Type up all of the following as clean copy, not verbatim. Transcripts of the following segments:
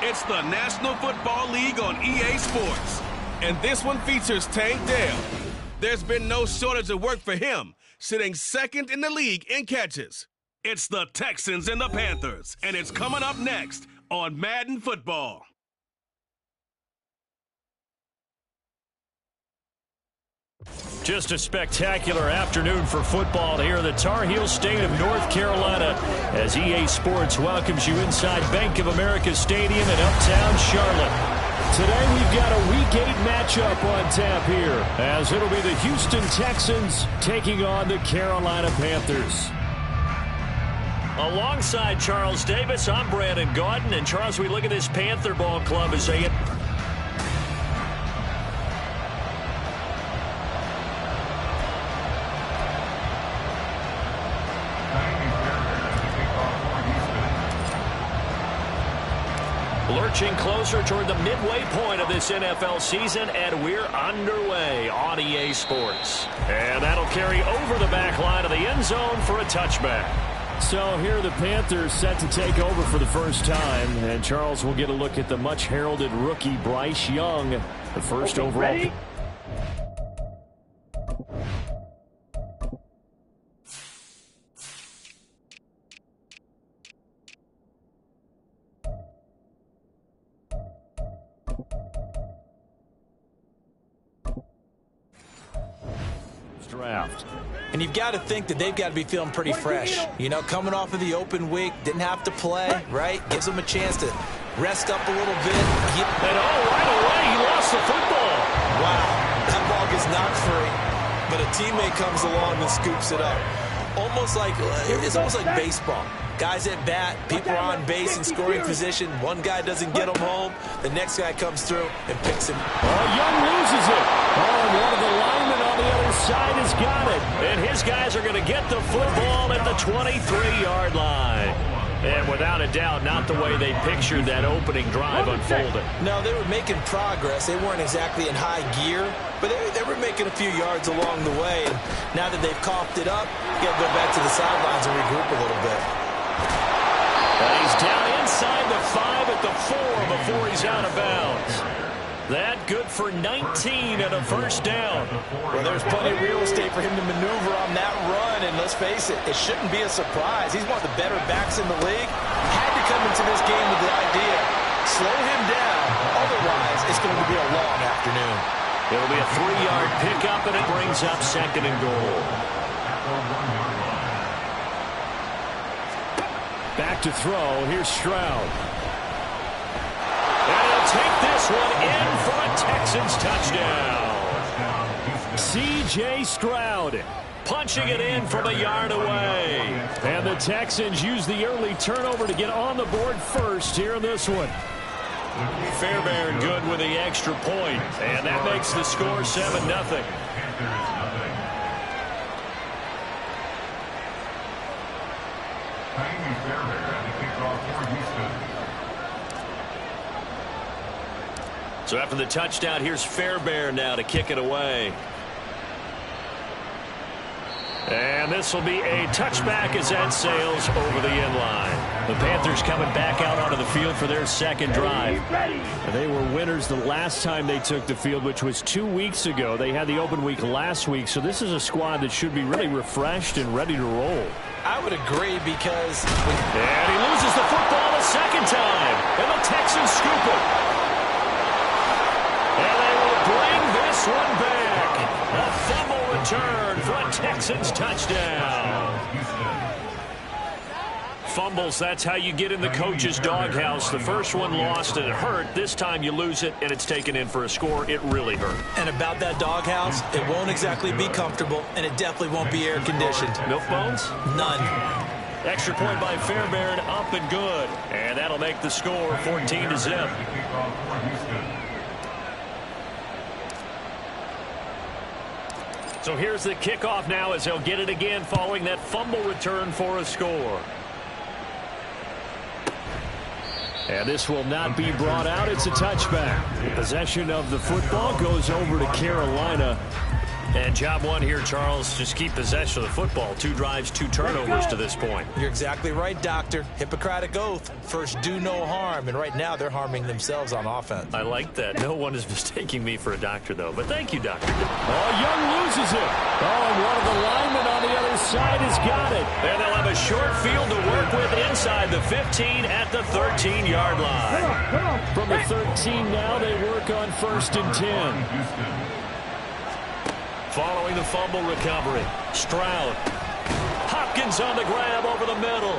It's the National Football League on EA Sports. And this one features Tank Dell. There's been no shortage of work for him, sitting second in the league in catches. It's the Texans and the Panthers, and it's coming up next on Madden Football. Just a spectacular afternoon for football here in the Tar Heel state of North Carolina as EA Sports welcomes you inside Bank of America Stadium in uptown Charlotte. Today we've got a Week 8 matchup on tap here as it'll be the Houston Texans taking on the Carolina Panthers. Alongside Charles Davis, I'm Brandon Gaudin. And Charles, we look at this Panther ball club as they... lurching closer toward the midway point of this NFL season, and we're underway on EA Sports. And that'll carry over the back line of the end zone for a touchback. So here are the Panthers set to take over for the first time, and Charles will get a look at the much-heralded rookie Bryce Young, the first overall. Ready? Draft. And you've got to think that they've got to be feeling pretty fresh. You know, coming off of the open week, didn't have to play, right? Gives them a chance to rest up a little bit. And right away, he lost the football. Wow, that ball gets knocked free, but a teammate comes along and scoops it up. It's almost like baseball. Guys at bat, people are on base in scoring position. One guy doesn't get him home. The next guy comes through and picks him. Young loses it. And one of the linemen on the other side has got it. And his guys are going to get the football at the 23-yard line. And without a doubt, not the way they pictured that opening drive unfolding. No, they were making progress. They weren't exactly in high gear, but they were making a few yards along the way. And now that they've coughed it up, you got to go back to the sidelines and regroup a little bit. And he's down inside the 5 at the 4 before he's out of bounds. That good for 19 and a first down. Well, there's plenty of real estate for him to maneuver on that run, and let's face it, it shouldn't be a surprise. He's one of the better backs in the league. Had to come into this game with the idea, slow him down, otherwise it's going to be a long afternoon. It'll be a 3-yard pickup, and it brings up second and goal. Back to throw, here's Stroud. And he'll take this one in for a Texans touchdown. C.J. Stroud punching it in from a yard away. And the Texans use the early turnover to get on the board first here in this one. Fairbairn good with the extra point, and that makes the score 7-0. So after the touchdown, here's Fairbairn now to kick it away. And this will be a touchback as that sails over the end line. The Panthers coming back out onto the field for their second drive. They were winners the last time they took the field, which was 2 weeks ago. They had the open week last week, so this is a squad that should be really refreshed and ready to roll. I would agree because... And he loses the football a second time. And the Texans scoop it. And they will bring this one back. A fumble return for a Texans touchdown. Fumbles, that's how you get in the coach's doghouse. The first one lost and it hurt. This time you lose it and it's taken in for a score. It really hurt. And about that doghouse, it won't exactly be comfortable, and it definitely won't be air-conditioned. Milk bones? None. Extra point by Fairbairn, up and good. And that'll make the score 14-0. So here's the kickoff now as they'll get it again following that fumble return for a score. And this will not be brought out. It's a touchback. Possession of the football goes over to Carolina. And job one here, Charles, just keep possession of the football. 2 drives, 2 turnovers to this point. You're exactly right, Doctor. Hippocratic oath. First, do no harm. And right now, they're harming themselves on offense. I like that. No one is mistaking me for a doctor, though. But thank you, Doctor. Oh, Young loses it. Oh, and one of the linemen on the other side has got it. And they'll have a short field to work with inside the 15 at the 13-yard line. From the 13 now, they work on 1st and 10. Following the fumble recovery, Stroud. Hopkins on the grab over the middle.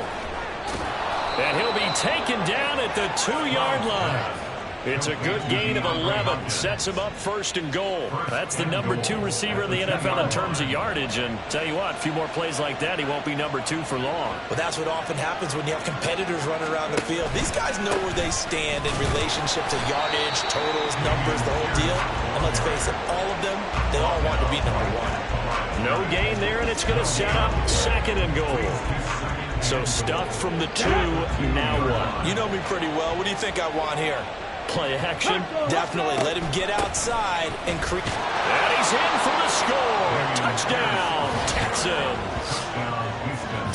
And he'll be taken down at the 2-yard line. It's a good gain of 11. Sets him up 1st and goal. That's the number 2 receiver in the NFL in terms of yardage. And tell you what, a few more plays like that, he won't be number 2 for long. Well, that's what often happens when you have competitors running around the field. These guys know where they stand in relationship to yardage, totals, numbers, the whole deal. And let's face it, all of them, they all want to be number 1. No gain there, and it's going to set up 2nd and goal. So stuck from the 2, now what? You know me pretty well. What do you think I want here? Play action. Definitely. Let him get outside and creep. And he's in for the score. Touchdown, Texans.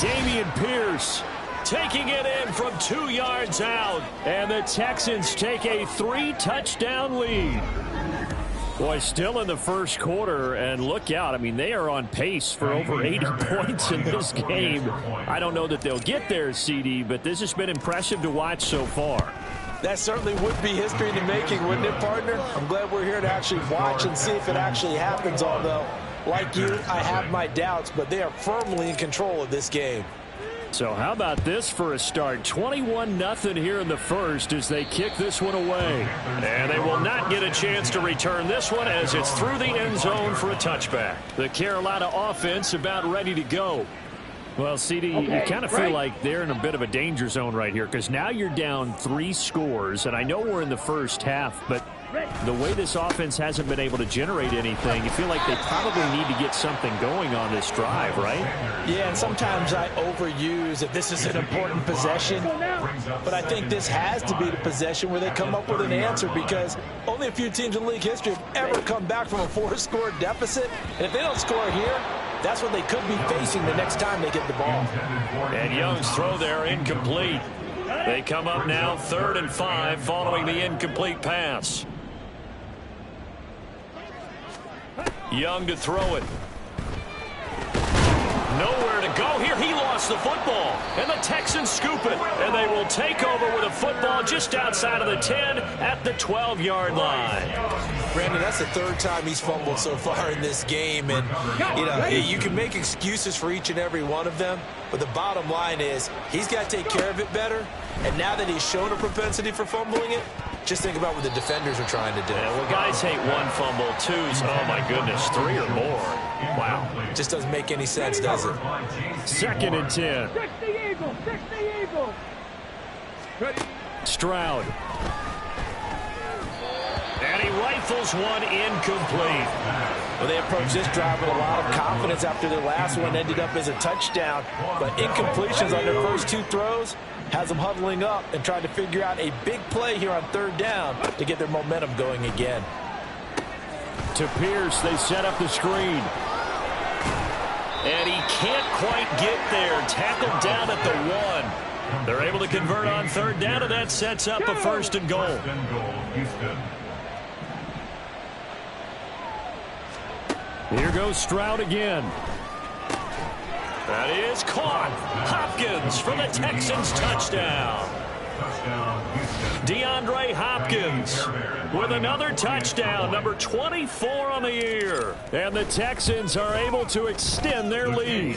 Dameon Pierce taking it in from 2 yards out. And the Texans take a 3-touchdown lead. Boy, still in the first quarter, and look out. I mean, they are on pace for over 80 points in this game. I don't know that they'll get there, CD, but this has been impressive to watch so far. That certainly would be history in the making, wouldn't it, partner? I'm glad we're here to actually watch and see if it actually happens, although, like you, I have my doubts, but they are firmly in control of this game. So how about this for a start? 21-0 here in the first as they kick this one away. And they will not get a chance to return this one as it's through the end zone for a touchback. The Carolina offense about ready to go. Well, CD, you kind of feel like they're in a bit of a danger zone right here because now you're down 3 scores, and I know we're in the first half, but the way this offense hasn't been able to generate anything, you feel like they probably need to get something going on this drive, right? Yeah, and sometimes I overuse that this is an important possession, but I think this has to be the possession where they come up with an answer because only a few teams in league history have ever come back from a 4-score deficit, and if they don't score here, that's what they could be facing the next time they get the ball. And Young's throw there incomplete. They come up now 3rd and 5 following the incomplete pass. Young to throw it. Nowhere to go here. He lost the football. And the Texans scoop it. And they will take over with a football just outside of the 10 at the 12-yard line. Brandon, that's the 3rd time he's fumbled so far in this game. And, you know, you can make excuses for each and every one of them. But the bottom line is he's got to take care of it better. And now that he's shown a propensity for fumbling it, just think about what the defenders are trying to do. Yeah, well, guys hate 1 fumble, 2s. Oh, my goodness, 3 or more. Wow. Just doesn't make any sense, does it? 2nd and 10. Stroud. And he rifles one incomplete. Well, they approached this drive with a lot of confidence after their last one ended up as a touchdown. But incompletions on their first 2 throws has them huddling up and trying to figure out a big play here on 3rd down to get their momentum going again. To Pierce, they set up the screen. And he can't quite get there. Tackled down at the 1. They're able to convert on 3rd down, and that sets up a 1st and goal. Here goes Stroud again. That is caught. Hopkins for the Texans touchdown. DeAndre Hopkins with another touchdown, number 24 on the year. And the Texans are able to extend their lead.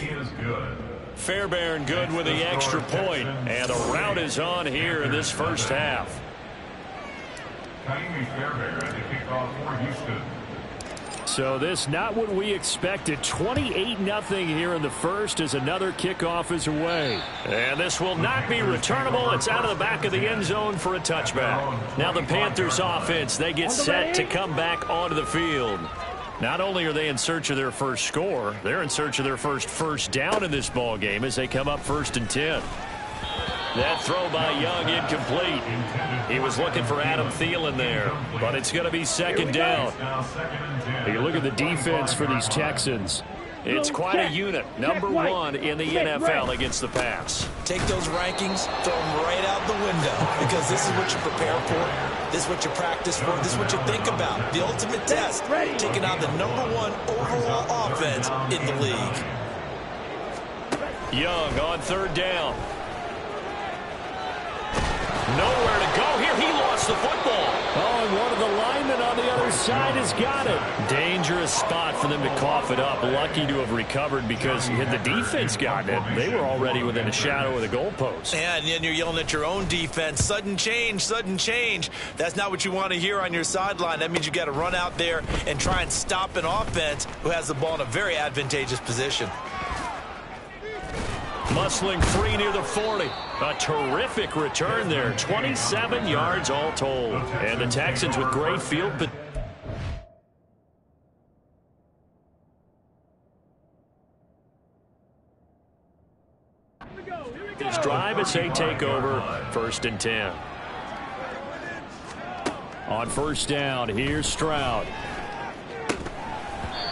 Fairbairn good with the extra point, and a rout is on here in this first half. So this not what we expected. 28-0 here in the first as another kickoff is away. And this will not be returnable. It's out of the back of the end zone for a touchback. Now the Panthers offense, they get set to come back onto the field. Not only are they in search of their first score, they're in search of their first down in this ball game as they come up 1st and 10. That throw by Young incomplete. He was looking for Adam Thielen there, but it's going to be second down. You look at the defense for these Texans. It's quite a unit. Number one in the NFL against the pass. Take those rankings, throw them right out the window, because this is what you prepare for. This is what you practice for. This is what you think about. The ultimate test, taking on the number one overall offense in the league. Young on third down. Nowhere to go here. He lost the football. Oh, and one of the linemen on the other side has got it. Dangerous spot for them to cough it up. Lucky to have recovered, because had the defense gotten it, they were already within a shadow of the goalpost. Yeah, and then you're yelling at your own defense. Sudden change, sudden change. That's not what you want to hear on your sideline. That means you got to run out there and try and stop an offense who has the ball in a very advantageous position. Muscling free near the 40. A terrific return there. 27 yards all told. And the Texans with great field. This drive as they take over, 1st and 10. On first down, here's Stroud.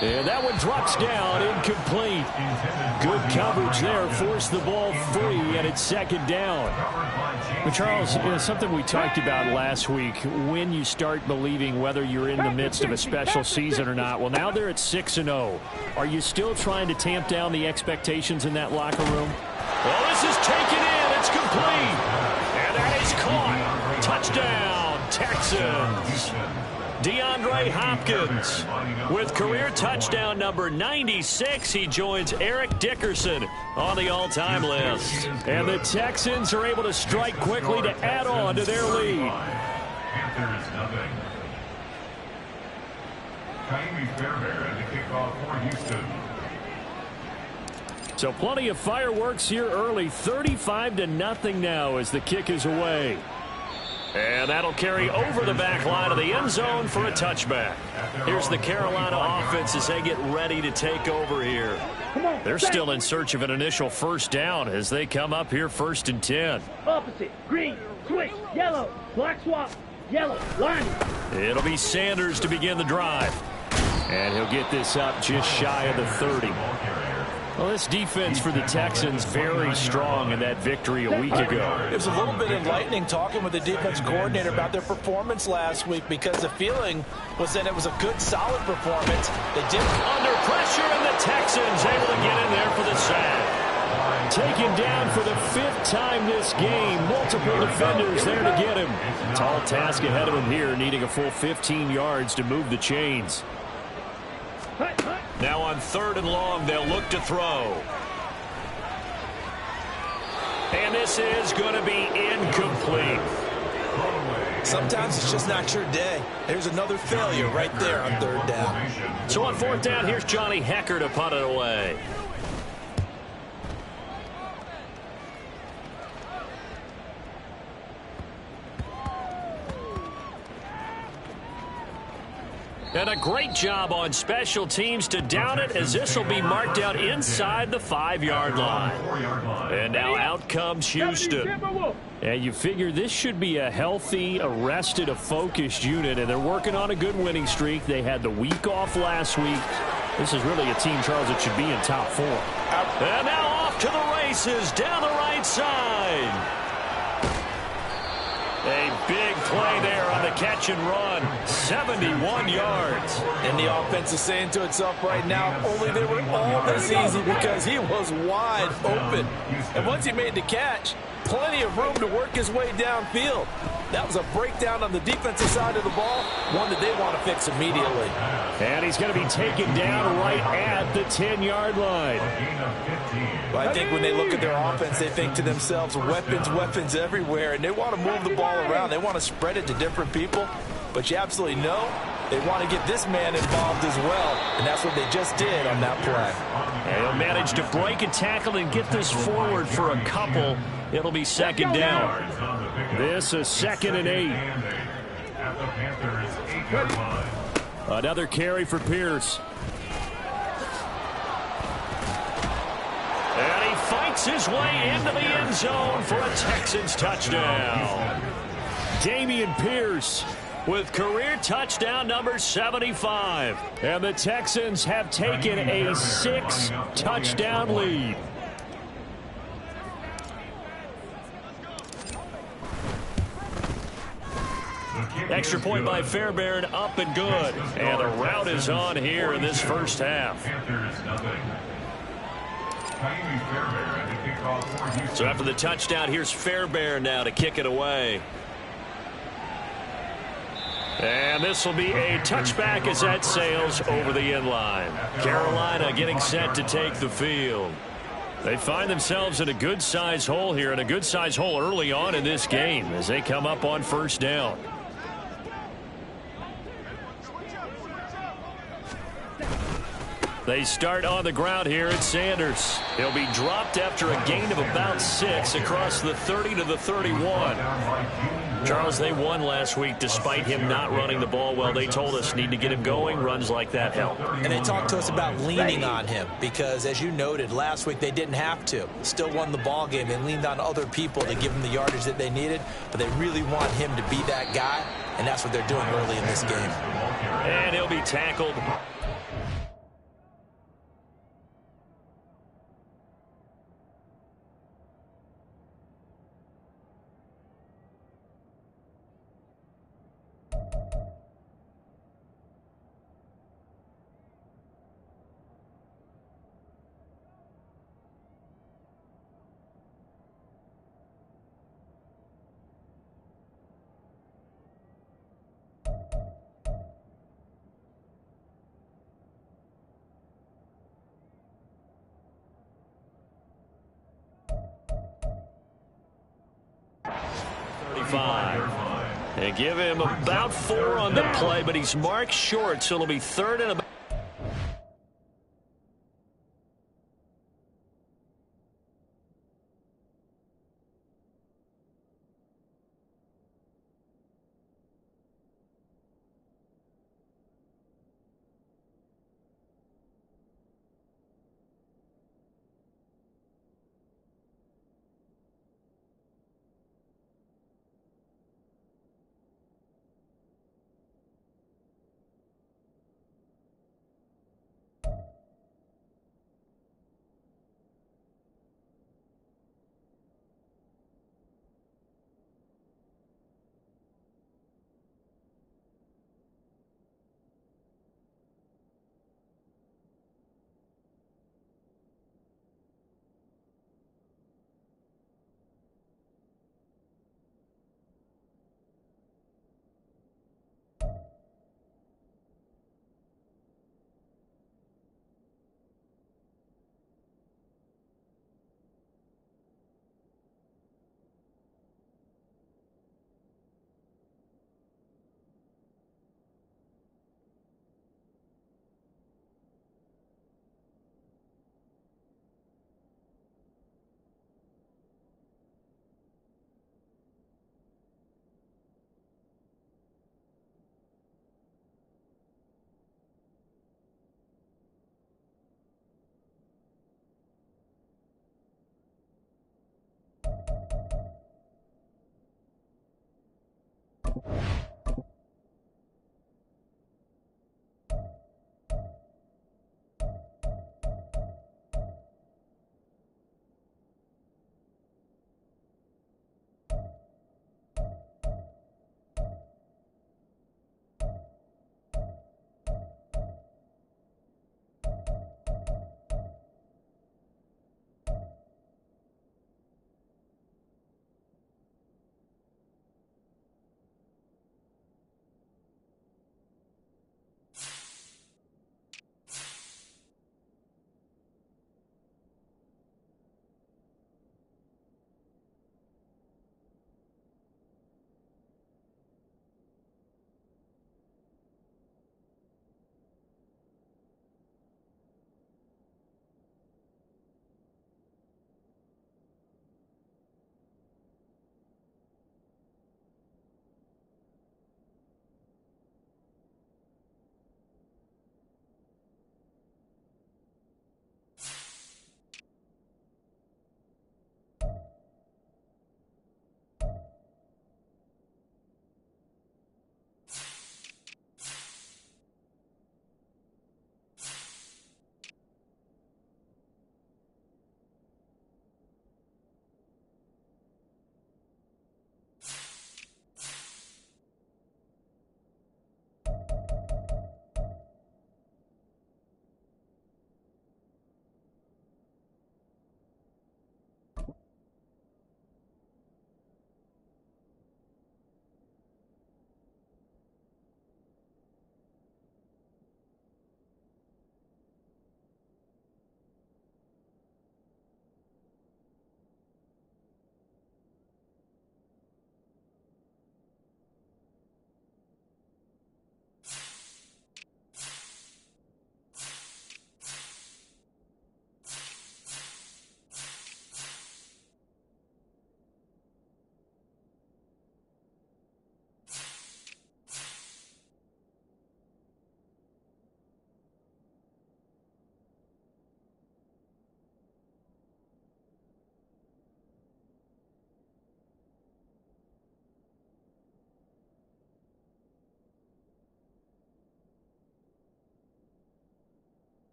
And that one drops down, incomplete. Good coverage there, forced the ball free, and it's second down. But Charles, something we talked about last week, when you start believing whether you're in the midst of a special season or not. Well, now they're at 6-0. Are you still trying to tamp down the expectations in that locker room? Well, this is taken in. It's complete. And that is caught. Touchdown, Texans. DeAndre Hopkins with career touchdown number 96. He joins Eric Dickerson on the all-time list. And the Texans are able to strike quickly to add on to their lead. Panthers nothing. Kaimi Fairbairn to kick off for Houston. So plenty of fireworks here early. 35-0 now as the kick is away. And that'll carry over the back line of the end zone for a touchback. Here's the Carolina offense as they get ready to take over here. They're still in search of an initial first down as they come up here 1st and 10. Opposite, green, switch, yellow, black swap, yellow, line. It'll be Sanders to begin the drive. And he'll get this up just shy of the 30. Well, this defense for the Texans very strong in that victory a week ago. It was a little bit enlightening talking with the defense coordinator about their performance last week, because the feeling was that it was a good, solid performance. They did under pressure, and the Texans able to get in there for the sack. Taken down for the 5th time this game. Multiple defenders there to get him. Tall task ahead of him here, needing a full 15 yards to move the chains. Now on 3rd and long, they'll look to throw. And this is going to be incomplete. Sometimes it's just not your day. There's another failure right there on 3rd down. So on 4th down, here's Johnny Hecker to punt it away. And a great job on special teams to down it, as this will be marked out inside the 5-yard line. And now out comes Houston. And you figure this should be a healthy, arrested, a focused unit, and they're working on a good winning streak. They had the week off last week. This is really a team, Charles, that should be in top 4. And now off to the races down the right side. A big play there on the catch and run. 71 yards. And the offense is saying to itself right now, only they were all this easy because he was wide open. And once he made the catch, plenty of room to work his way downfield. That was a breakdown on the defensive side of the ball, one that they want to fix immediately. And he's going to be taken down right at the 10-yard line. Well, I think when they look at their offense, they think to themselves, weapons, weapons everywhere, and they want to move the ball around. They want to spread it to different people, but you absolutely know they want to get this man involved as well, and that's what they just did on that play. And he'll manage to break a tackle and get this forward for a couple. It'll be second down. This is 2nd and 8. Another carry for Pierce. And he fights his way into the end zone for a Texans touchdown. Dameon Pierce With career touchdown number 75. And the Texans have taken a 6-touchdown lead. Extra point by Fairbairn, up and good. And the route is on here in this first half. So after the touchdown, here's Fairbairn now to kick it away. And this will be a touchback as that sails over the end line. Carolina getting set to take the field. They find themselves in a good-sized hole here, and a good-sized hole early on in this game as they come up on first down. They start on the ground here at Sanders. He'll be dropped after a gain of about 6 across the 30 to the 31. Charles, they won last week despite him not running the ball well. They told us need to get him going. Runs like that help. And they talked to us about leaning on him because, as you noted, last week they didn't have to. Still won the ball game. They leaned on other people to give them the yardage that they needed, but they really want him to be that guy, and that's what they're doing early in this game. And he'll be tackled. They give him about 4 on the play, but he's marked short, so it'll be third and about.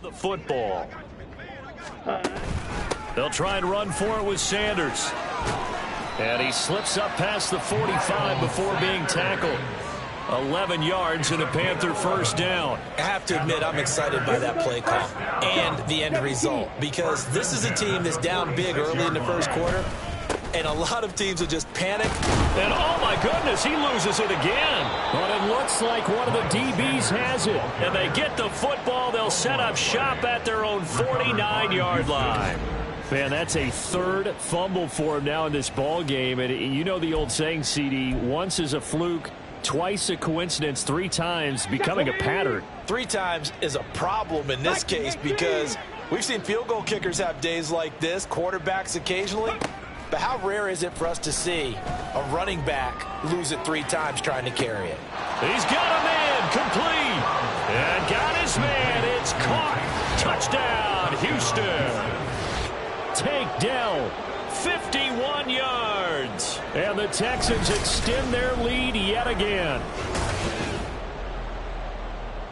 the football. They'll try and run for it with Sanders. And he slips up past the 45 before being tackled. 11 yards and a Panther first down. I have to admit, I'm excited by that play call and the end result, because this is a team that's down big early in the first quarter, and a lot of teams will just panic. And oh my goodness, he loses it again. But it looks like one of the DBs has it. And they get the football. They'll set up shop at their own 49-yard line. Man, that's a third fumble for him now in this ball game. And you know the old saying, CD, once is a fluke, twice a coincidence, three times becoming a pattern. 3 times is a problem in this case, because we've seen field goal kickers have days like this, quarterbacks occasionally. But how rare is it for us to see a running back lose it 3 times trying to carry it? He's got a man complete. And got his man. It's caught. Touchdown, Houston. Takedown. 51 yards. And the Texans extend their lead yet again.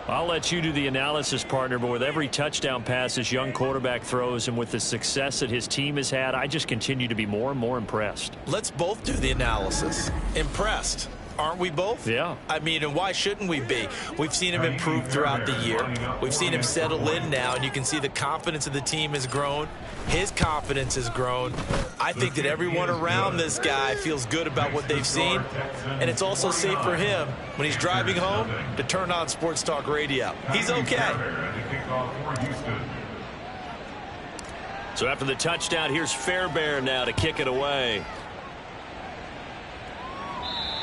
I'll let you do the analysis, partner, but with every touchdown pass this young quarterback throws and with the success that his team has had, I just continue to be more and more impressed. Let's both do the analysis. Impressed. Aren't we both? Yeah. I mean, and why shouldn't we be? We've seen him improve throughout the year. We've seen him settle in now, and you can see the confidence of the team has grown. His confidence has grown. I think that everyone around this guy feels good about what they've seen, and it's also safe for him when he's driving home to turn on Sports Talk Radio. He's okay. So after the touchdown, here's Fairbairn now to kick it away.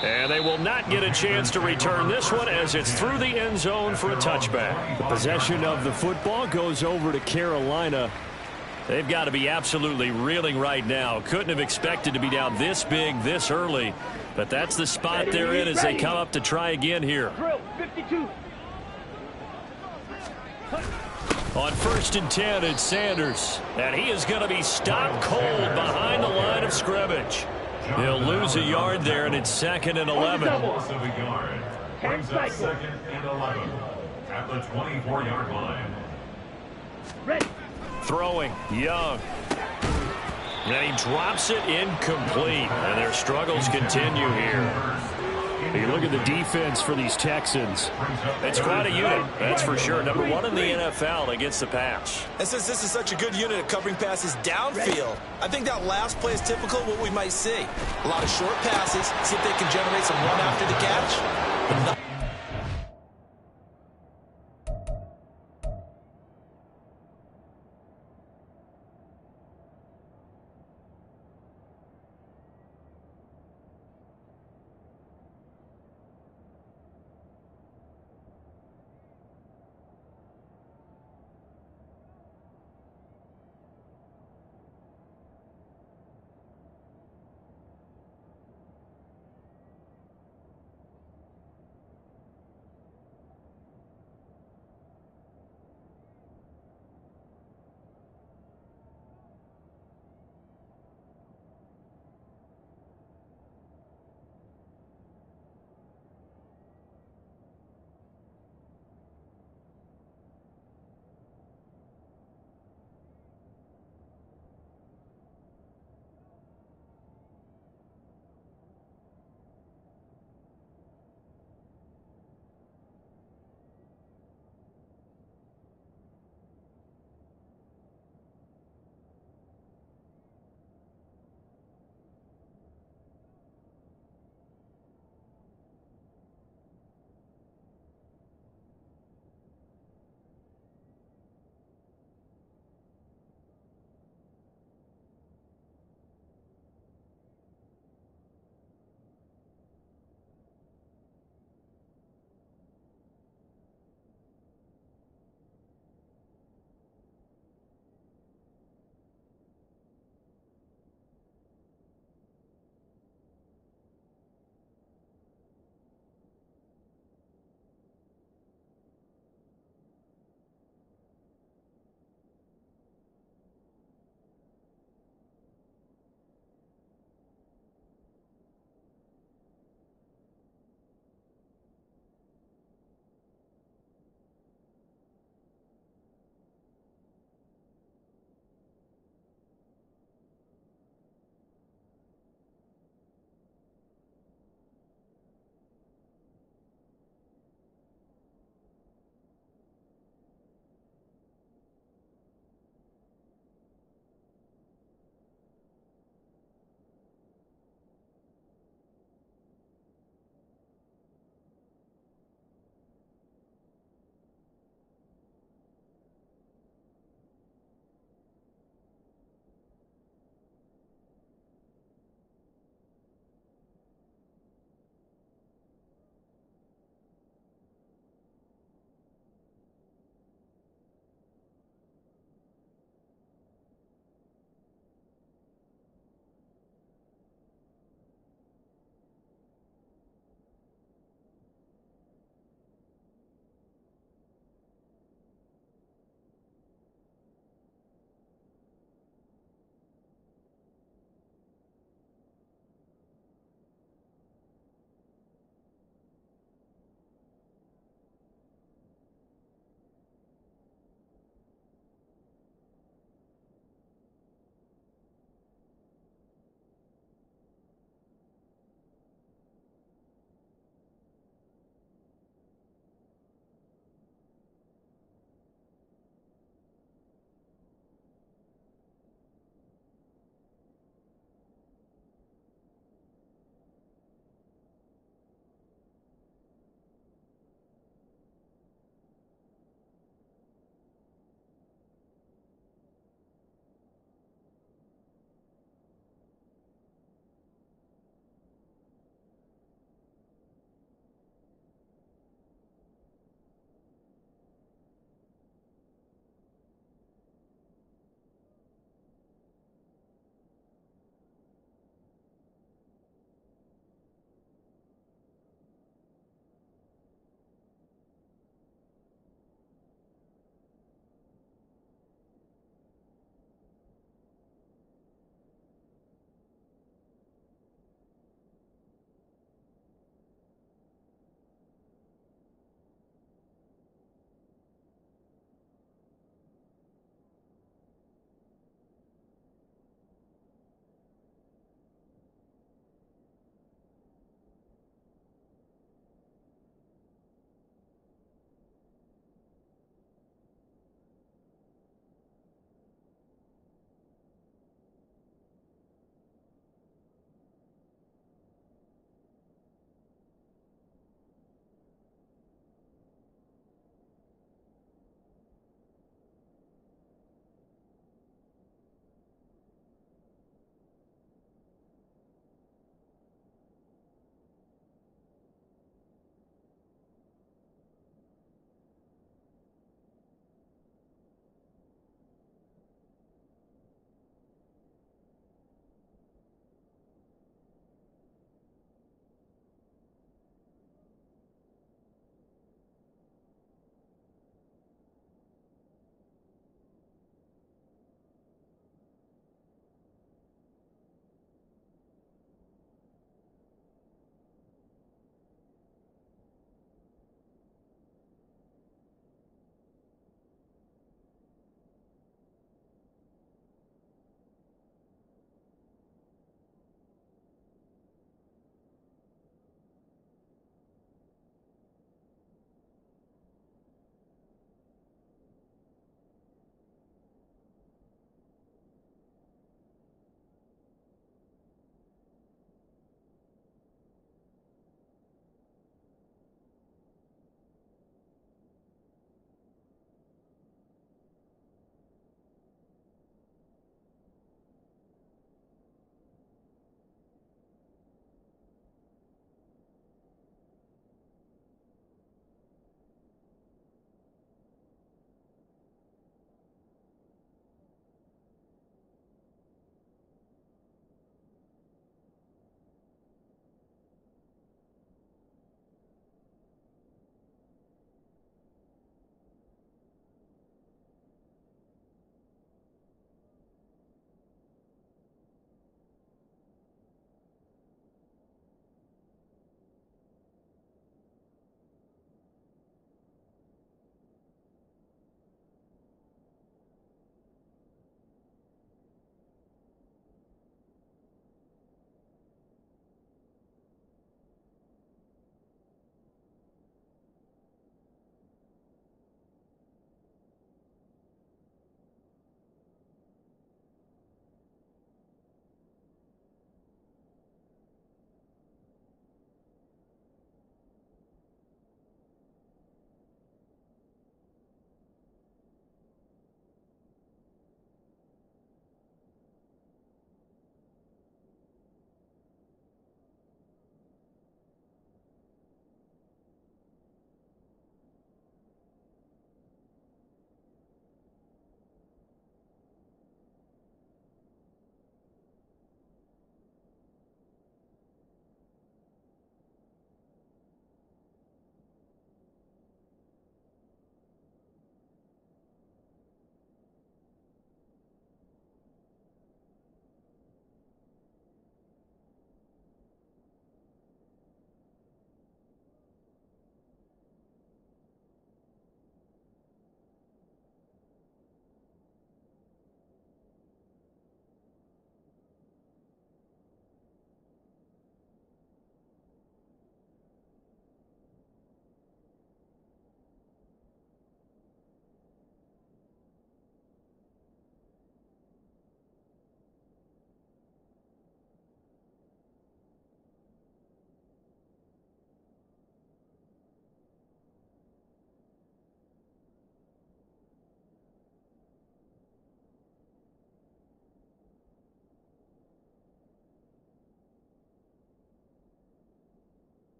And they will not get a chance to return this one as it's through the end zone for a touchback. The possession of the football goes over to Carolina. They've got to be absolutely reeling right now. Couldn't have expected to be down this big this early. But that's the spot they're in as they come up to try again here. Drill, 52. On 1st and 10, it's Sanders. And he is going to be stopped cold behind the line of scrimmage. He'll lose a yard there, and it's 2nd and 11. Loss of a yard. Brings up 2nd and 11 at the 24-yard line. Ready. Throwing, Young. And he drops it incomplete. And their struggles continue here. You look at the defense for these Texans. It's quite a unit, that's for sure. Number 1 in the NFL against the pass. And since this is such a good unit at covering passes downfield, I think that last play is typical of what we might see. A lot of short passes, see if they can generate some run after the catch.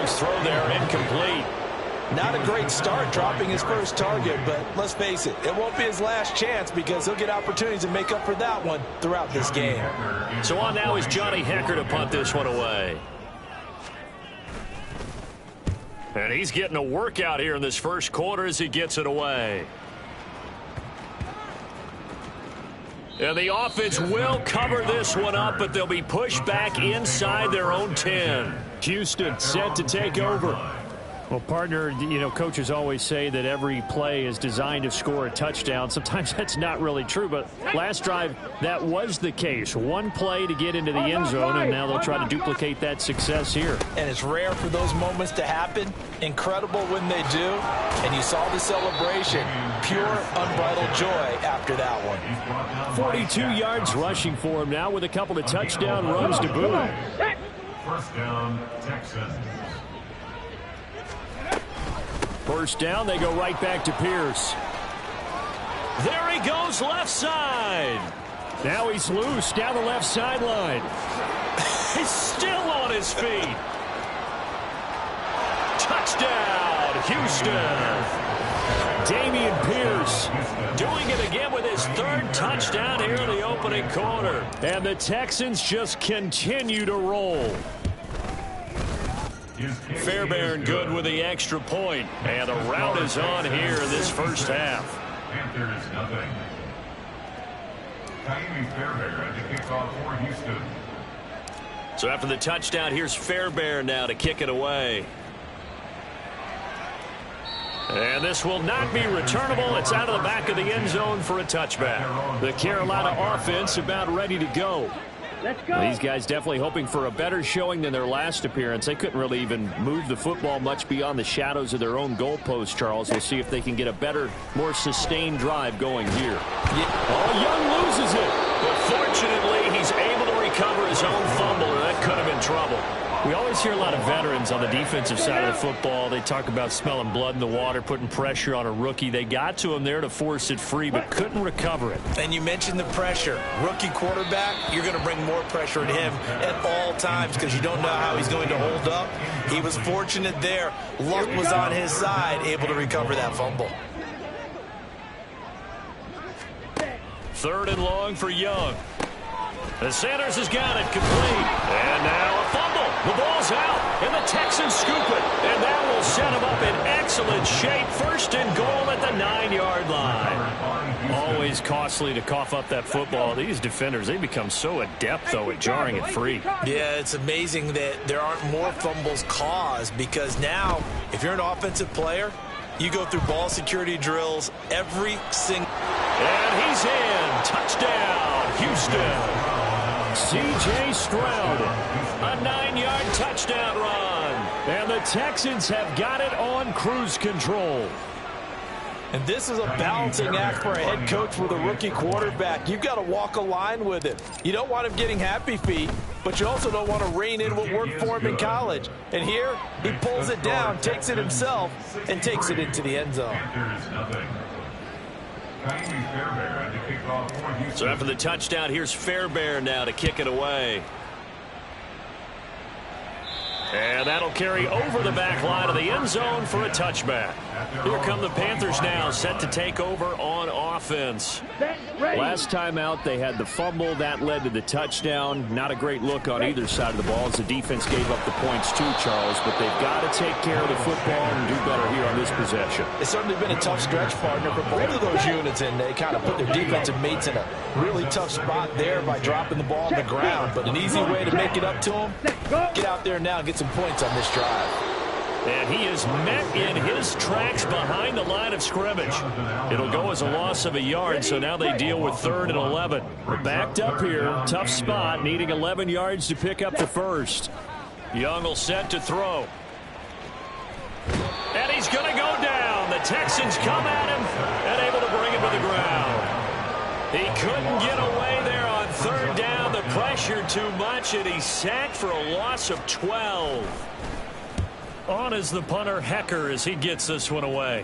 His throw there incomplete. Not a great start dropping his first target, but let's face it, it won't be his last chance because he'll get opportunities to make up for that one throughout this game. So on now is Johnny Hekker to punt this one away. And he's getting a workout here in this first quarter as he gets it away. And the offense will cover this one up, but they'll be pushed back inside their own 10. Houston set to take over. Well, partner, coaches always say that every play is designed to score a touchdown. Sometimes that's not really true, but last drive, that was the case. One play to get into the end zone, and now they'll try to duplicate that success here. And it's rare for those moments to happen. Incredible when they do. And you saw the celebration. Pure, unbridled joy after that one. 42 yards rushing for him now with a couple of touchdown runs to boot. First down, Texans. First down, they go right back to Pierce. There he goes left side. Now he's loose down the left sideline. He's still on his feet. Touchdown, Houston. Dameon Pierce doing it again with his third touchdown here in the opening quarter. And the Texans just continue to roll. Fairbairn good with the extra point. And the route is on here in this first half. Panthers nothing. Fairbairn at the kickoff for Houston. So after the touchdown, here's Fairbairn now to kick it away. And this will not be returnable. It's out of the back of the end zone for a touchback. The Carolina offense about ready to go. Let's go. These guys definitely hoping for a better showing than their last appearance. They couldn't really even move the football much beyond the shadows of their own goalpost, Charles. We'll see if they can get a better, more sustained drive going here. Oh, Young loses it. But fortunately, he's able to recover his own fumble, or that could have been trouble. We always hear a lot of veterans on the defensive side of the football. They talk about smelling blood in the water, putting pressure on a rookie. They got to him there to force it free, but couldn't recover it. And you mentioned the pressure. Rookie quarterback, you're going to bring more pressure at him at all times because you don't know how he's going to hold up. He was fortunate there. Luck was on his side, able to recover that fumble. Third and long for Young. And Sanders has got it complete. And now a fumble. The ball's out, and the Texans scoop it. And that will set them up in excellent shape. First and goal at the 9-yard line. Always costly to cough up that football. These defenders, they become so adept, though, at jarring it free. Yeah, it's amazing that there aren't more fumbles caused because now, if you're an offensive player, you go through ball security drills every single... And he's in. Touchdown, Houston. C.J. Stroud. A 9-yard touchdown run. And the Texans have got it on cruise control. And this is a balancing act for a head coach with a rookie quarterback. You've got to walk a line with him. You don't want him getting happy feet, but you also don't want to rein in what worked for him in college. And here, he pulls it down, takes it himself, and takes it into the end zone. So after the touchdown, here's Fairbairn now to kick it away. And that'll carry over the back line of the end zone for a touchback. Here come the Panthers now, set to take over on offense. Last time out, they had the fumble. That led to the touchdown. Not a great look on either side of the ball as the defense gave up the points too, Charles. But they've got to take care of the football and do better here on this possession. It's certainly been a tough stretch, partner, for both of those units, and they kind of put their defensive mates in a really tough spot there by dropping the ball on the ground. But an easy way to make it up to them, get out there now and get some points on this drive. And he is met in his tracks behind the line of scrimmage. It'll go as a loss of a yard, so now they deal with 3rd and 11. We're backed up here. Tough spot, needing 11 yards to pick up the first. Young will set to throw. And he's going to go down. The Texans come at him and able to bring him to the ground. He couldn't get away there on 3rd down. The pressure too much, and he's sacked for a loss of 12. On is the punter, Hekker, as he gets this one away.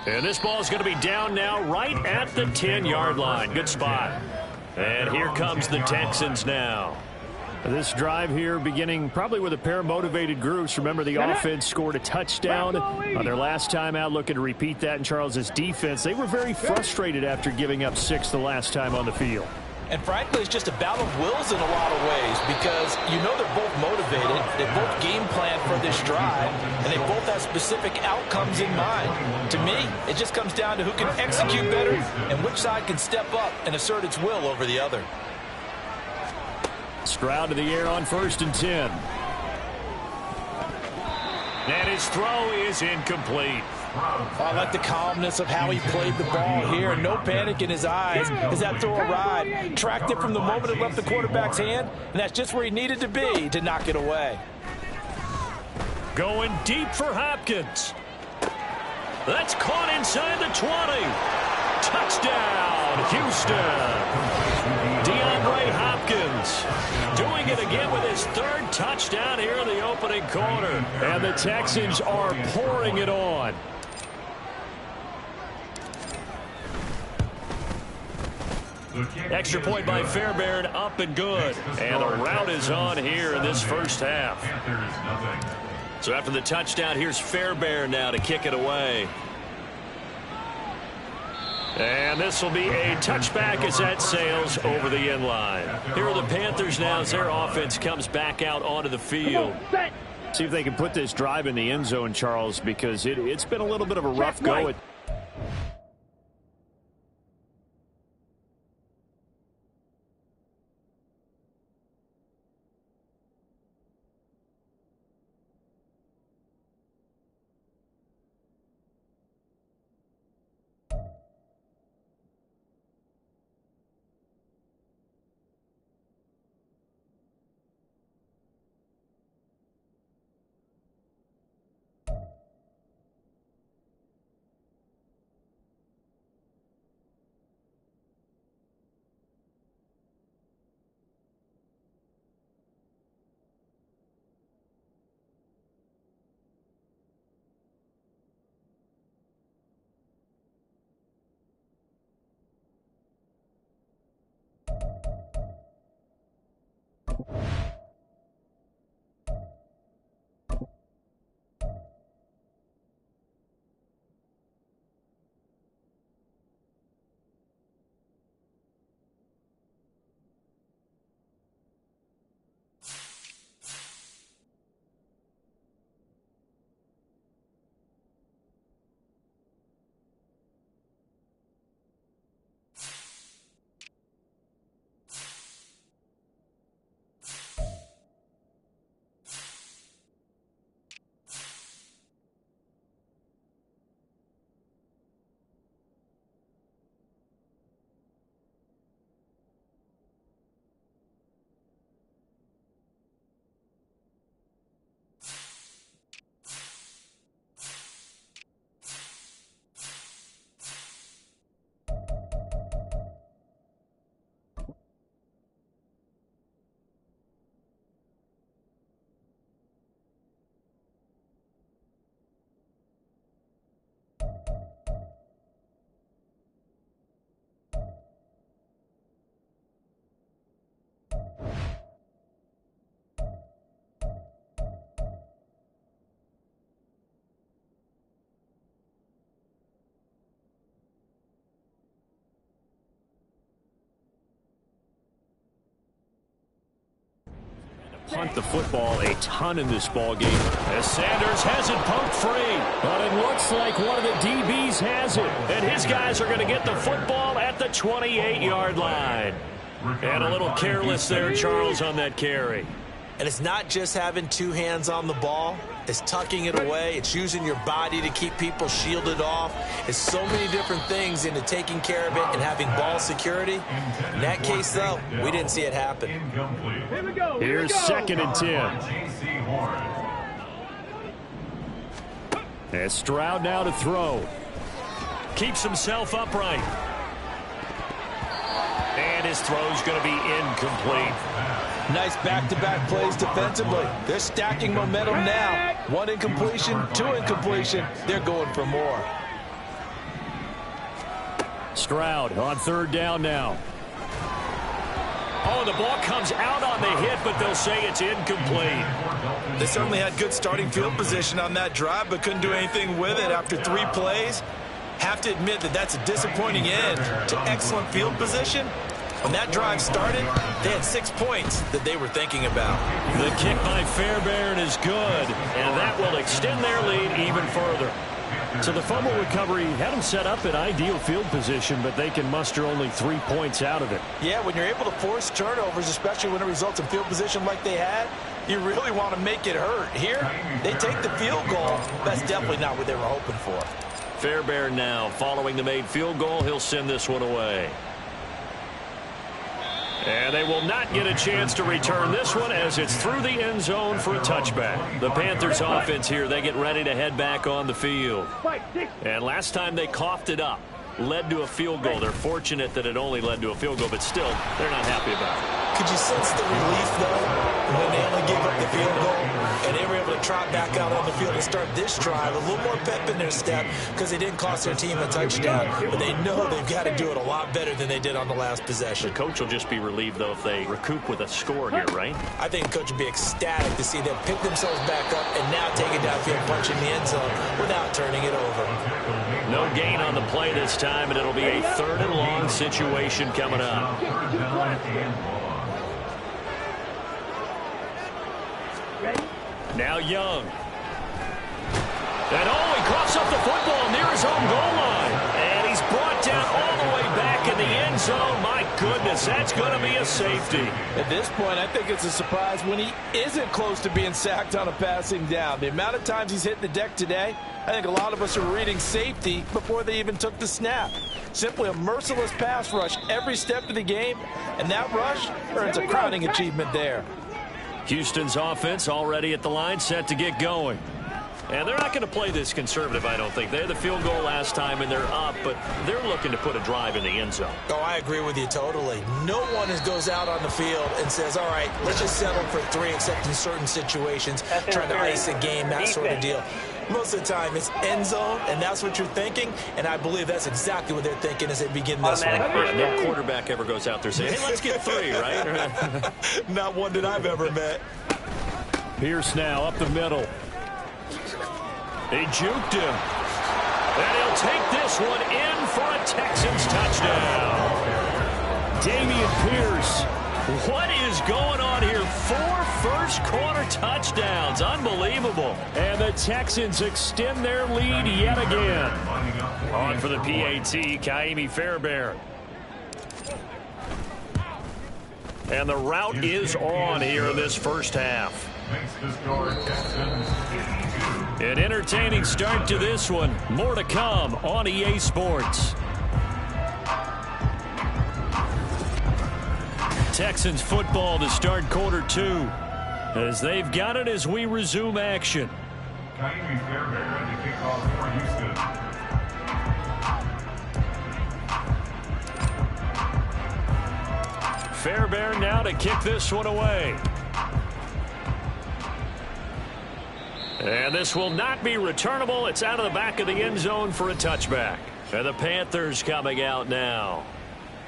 And this ball is going to be down now right at the 10-yard line. Good spot. And here comes the Texans now. This drive here beginning probably with a pair of motivated groups. Remember, the offense scored a touchdown on their last time out, looking to repeat that in Charles' defense. They were very frustrated after giving up 6 the last time on the field. And frankly, it's just a battle of wills in a lot of ways because you know they're both motivated. They both game plan for this drive, and they both have specific outcomes in mind. To me, it just comes down to who can execute better and which side can step up and assert its will over the other. Stroud to the air on 1st and 10. And his throw is incomplete. I like the calmness of how he played the ball here. No panic in his eyes as that throw arrived. Tracked it from the moment it left the quarterback's hand, and that's just where he needed to be to knock it away. Going deep for Hopkins. That's caught inside the 20. Touchdown, Houston. DeAndre Hopkins doing it again with his 3rd touchdown here in the opening quarter. And the Texans are pouring it on. Extra point by Fairbairn, up and good. And the route is on here in this first half. So after the touchdown, here's Fairbairn now to kick it away. And this will be a touchback as that sails over the end line. Here are the Panthers now as their offense comes back out onto the field. See if they can put this drive in the end zone, Charles, because it's been a little bit of a rough go. Punt the football a ton in this ball game. As Sanders has it pumped free. But it looks like one of the DBs has it. And his guys are going to get the football at the 28-yard line. And a little careless there, Charles, on that carry. And it's not just having 2 hands on the ball. It's tucking it away. It's using your body to keep people shielded off. It's so many different things into taking care of it and having ball security. In that case, though, we didn't see it happen. Here we go. Here's 2nd and 10. As Stroud now to throw. Keeps himself upright. And his throw's going to be incomplete. Nice back-to-back plays defensively. They're stacking momentum now. 1 incompletion, 2 incompletion. They're going for more. Stroud on 3rd down now. the ball comes out on the hit, but they'll say it's incomplete. They certainly had good starting field position on that drive, but couldn't do anything with it after 3 plays. Have to admit that that's a disappointing end to excellent field position. When that drive started, they had 6 points that they were thinking about. The kick by Fairbairn is good, and that will extend their lead even further. So the fumble recovery had them set up in ideal field position, but they can muster only 3 points out of it. Yeah, when you're able to force turnovers, especially when it results in field position like they had, you really want to make it hurt. Here, they take the field goal. That's definitely not what they were hoping for. Fairbairn now following the made field goal. He'll send this one away. And they will not get a chance to return this one as it's through the end zone for a touchback. The Panthers offense here, they get ready to head back on the field. And last time they coughed it up, led to a field goal. They're fortunate that it only led to a field goal, but still, they're not happy about it. Could you sense the relief, though, when they only gave up the field goal and they were able to trot back out on the field and start this drive? A little more pep in their step because they didn't cost their team a touchdown, but they know they've got to do it a lot better than they did on the last possession. The coach will just be relieved, though, if they recoup with a score here, right? I think the coach would be ecstatic to see them pick themselves back up and now take it downfield, punch in the end zone without turning it over. No gain on the play this time, and it'll be a 3rd and long situation coming up. Now Young. And he coughs up the football near his own goal line. And he's brought down all the way back in the end zone. My goodness, that's going to be a safety. At this point, I think it's a surprise when he isn't close to being sacked on a passing down. The amount of times he's hit the deck today, I think a lot of us are reading safety before they even took the snap. Simply a merciless pass rush every step of the game, and that rush earns a crowning achievement there. Houston's offense already at the line, set to get going. And they're not going to play this conservative, I don't think. They had the field goal last time, and they're up, but they're looking to put a drive in the end zone. Oh, I agree with you totally. No one goes out on the field and says, all right, let's just settle for 3, except in certain situations, trying to ice a game, that sort of deal. Most of the time, it's end zone, and that's what you're thinking, and I believe that's exactly what they're thinking as they begin this one. No quarterback ever goes out there saying, hey, let's get 3, right? Not one that I've ever met. Pierce now up the middle. He juked him. And he'll take this one in for a Texans touchdown. Damian Pierce. What is going on here? 4 first-quarter touchdowns. Unbelievable. And the Texans extend their lead yet again. On for the PAT, Kaimi Fairbairn. And the route is on here in this first half. An entertaining start to this one. More to come on EA Sports. Texans football to start quarter 2. As they've got it as we resume action. Kaimi Fairbairn to kick off for Houston. Fairbairn now to kick this one away. And this will not be returnable. It's out of the back of the end zone for a touchback. And the Panthers coming out now.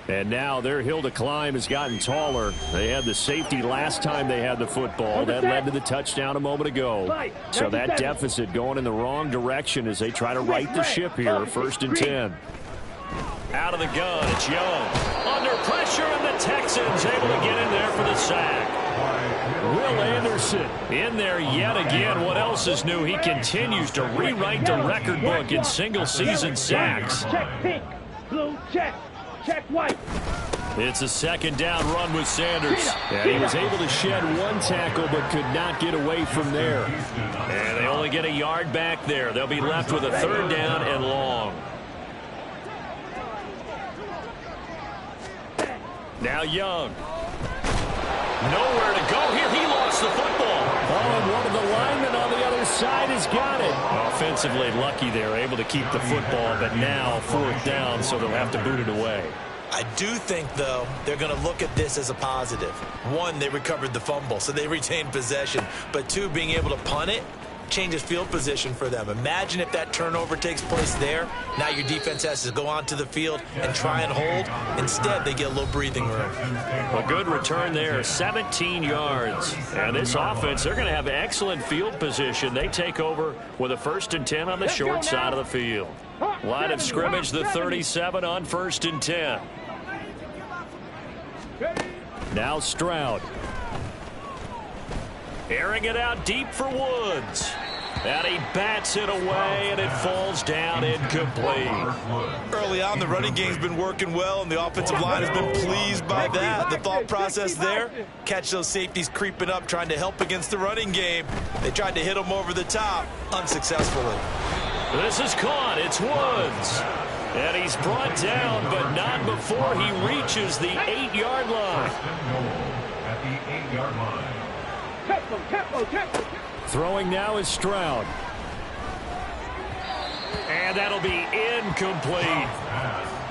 And now their hill to climb has gotten taller. They had the safety last time they had the football. That led to the touchdown a moment ago. So that deficit going in the wrong direction as they try to right the ship here. 1st and 10. Out of the gun, it's Young. Under pressure, and the Texans able to get in there for the sack. Will Anderson in there yet again. What else is new? He continues to rewrite the record book in single-season sacks. Check pink, blue, check white. It's a 2nd down run with Sanders. And he was able to shed 1 tackle but could not get away from there. And they only get a yard back there. They'll be left with a 3rd down and long. Now Young. Nowhere to go here. He lost the football. Oh, and one of the linemen on the other side has got it. Offensively lucky there, able to keep the football, but now 4th down, so they'll have to boot it away. I do think, though, they're going to look at this as a positive. 1, they recovered the fumble, so they retained possession. But 2, being able to punt it, changes field position for them. Imagine if that turnover takes place there. Now your defense has to go onto the field and try and hold. Instead, they get a little breathing room. A good return there, 17 yards. And this offense, they're going to have excellent field position. They take over with a 1st and 10 on the short side of the field. Line of scrimmage, the 37 on 1st and 10. Now Stroud. Airing it out deep for Woods. And he bats it away, and it falls down incomplete. Early on, the running game's been working well, and the offensive line has been pleased by that. The thought process there, catch those safeties creeping up, trying to help against the running game. They tried to hit them over the top, unsuccessfully. This is caught. It's Woods. And he's brought down, but not before he reaches the 8-yard line. At the 8-yard line. Throwing now is Stroud. And that'll be incomplete.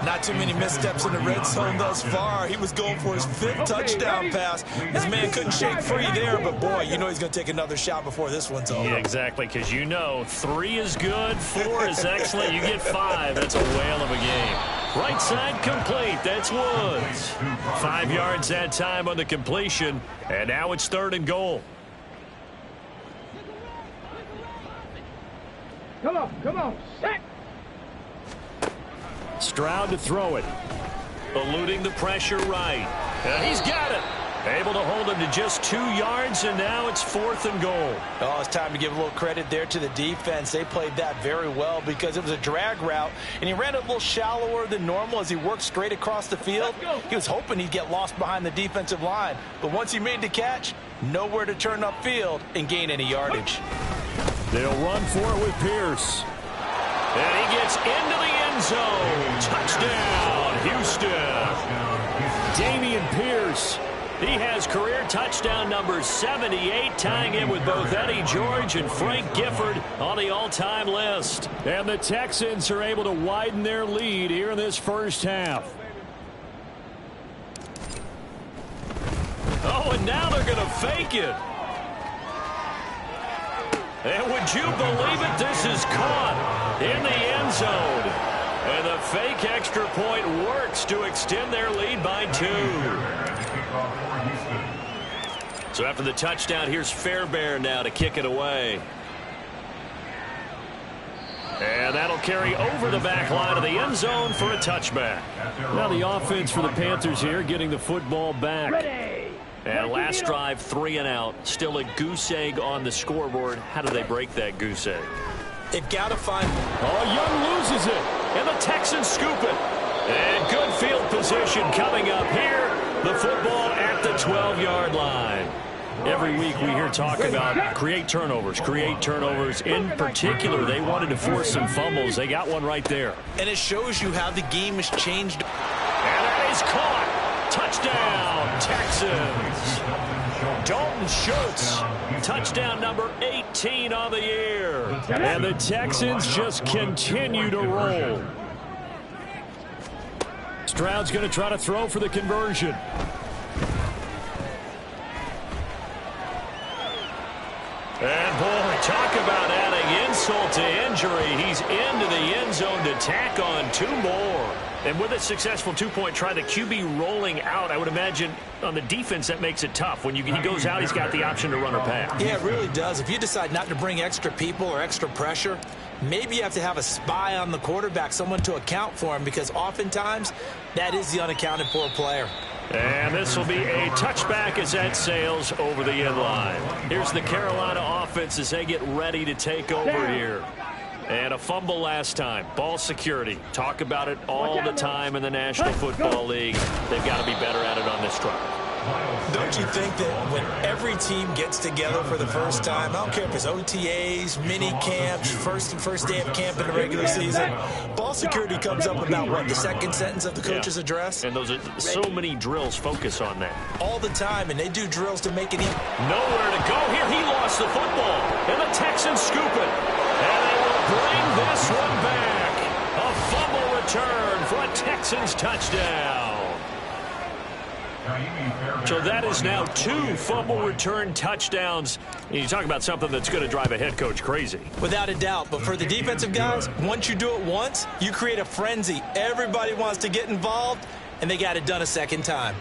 Not too many missteps in the red zone thus far. He was going for his 5th touchdown pass. His man couldn't shake free there, but boy, you know he's going to take another shot before this one's over. Yeah, exactly, because you know 3 is good, 4 is excellent. You get 5. That's a whale of a game. Right side complete. That's Woods. 5 yards that time on the completion, and now it's 3rd and goal. Come on, set. Stroud to throw it. Eluding the pressure right. And he's got it. Able to hold him to just 2 yards, and now it's 4th and goal. Oh, it's time to give a little credit there to the defense. They played that very well because it was a drag route, and he ran it a little shallower than normal as he worked straight across the field. He was hoping he'd get lost behind the defensive line, but once he made the catch, nowhere to turn upfield and gain any yardage. They'll run for it with Pierce. And he gets into the end zone. Touchdown, Houston. Damian Pierce. He has career touchdown number 78, tying in with both Eddie George and Frank Gifford on the all-time list. And the Texans are able to widen their lead here in this first half. Oh, and now they're going to fake it. And would you believe it? This is caught in the end zone. And the fake extra point works to extend their lead by 2. So after the touchdown, here's Fairbairn now to kick it away. And that'll carry over the back line of the end zone for a touchback. Now the offense for the Panthers here getting the football back. Ready. And last drive, 3 and out. Still a goose egg on the scoreboard. How do they break that goose egg? They've got to find... Oh, Young loses it. And the Texans scoop it. And good field position coming up here. The football at the 12-yard line. Every week we hear talk about create turnovers. In particular, they wanted to force some fumbles. They got one right there. And it shows you how the game has changed. And that is caught. Touchdown, Texans. Dalton Schultz. Touchdown number 18 on the year. And the Texans just continue to roll. Stroud's going to try to throw for the conversion. And boy, talk about adding insult to injury. He's into the end zone to tack on 2 more. And with a successful 2-point try, the QB rolling out, I would imagine on the defense that makes it tough. When he goes out, he's got the option to run or pass. Yeah, it really does. If you decide not to bring extra people or extra pressure, maybe you have to have a spy on the quarterback, someone to account for him, because oftentimes that is the unaccounted for player. And this will be a touchback as that sails over the end line. Here's the Carolina offense as they get ready to take over here. And a fumble last time. Ball security. Talk about it all the time in the National Football League. They've got to be better at it on this drive. Don't you think that when every team gets together for the first time, I don't care if it's OTAs, mini camps, first day of camp in the regular season, ball security comes up about, what, the second sentence of the coach's address? And those are so many drills focus on that. All the time, and they do drills to make it even. Nowhere to go here. He lost the football. And the Texans scoop it. And they will bring this one back. A fumble return for a Texans touchdown. So that is now 2 fumble return touchdowns. You talk about something that's going to drive a head coach crazy. Without a doubt. But for the defensive guys, once you do it once, you create a frenzy. Everybody wants to get involved, and they got it done a second time.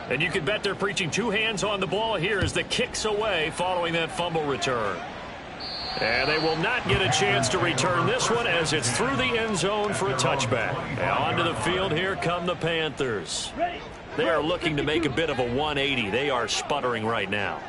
And you can bet they're preaching 2 hands on the ball here as the kick's away following that fumble return. And they will not get a chance to return this one as it's through the end zone for a touchback. Now onto the field, here come the Panthers. They are looking to make a bit of a 180. They are sputtering right now.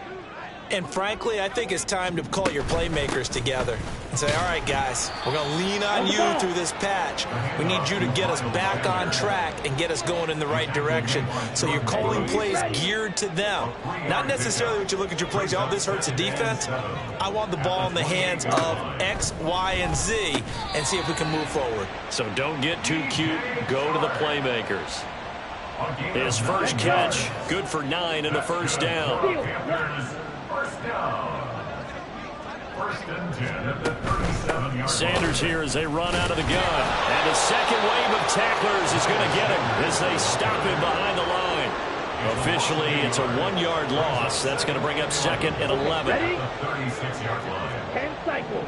And frankly, I think it's time to call your playmakers together and say, all right, guys, we're going to lean on you through this patch. We need you to get us back on track and get us going in the right direction. So you're calling plays geared to them. Not necessarily what you look at your plays, oh, this hurts the defense. I want the ball in the hands of X, Y, and Z and see if we can move forward. So don't get too cute. Go to the playmakers. His first catch, good for 9 and a first down. First and 10 at the 37-yard line. Sanders here as they run out of the gun. And the second wave of tacklers is going to get him as they stop him behind the line. Officially, it's a 1-yard loss. That's going to bring up 2nd and 11. 36-yard line. 10 cycles.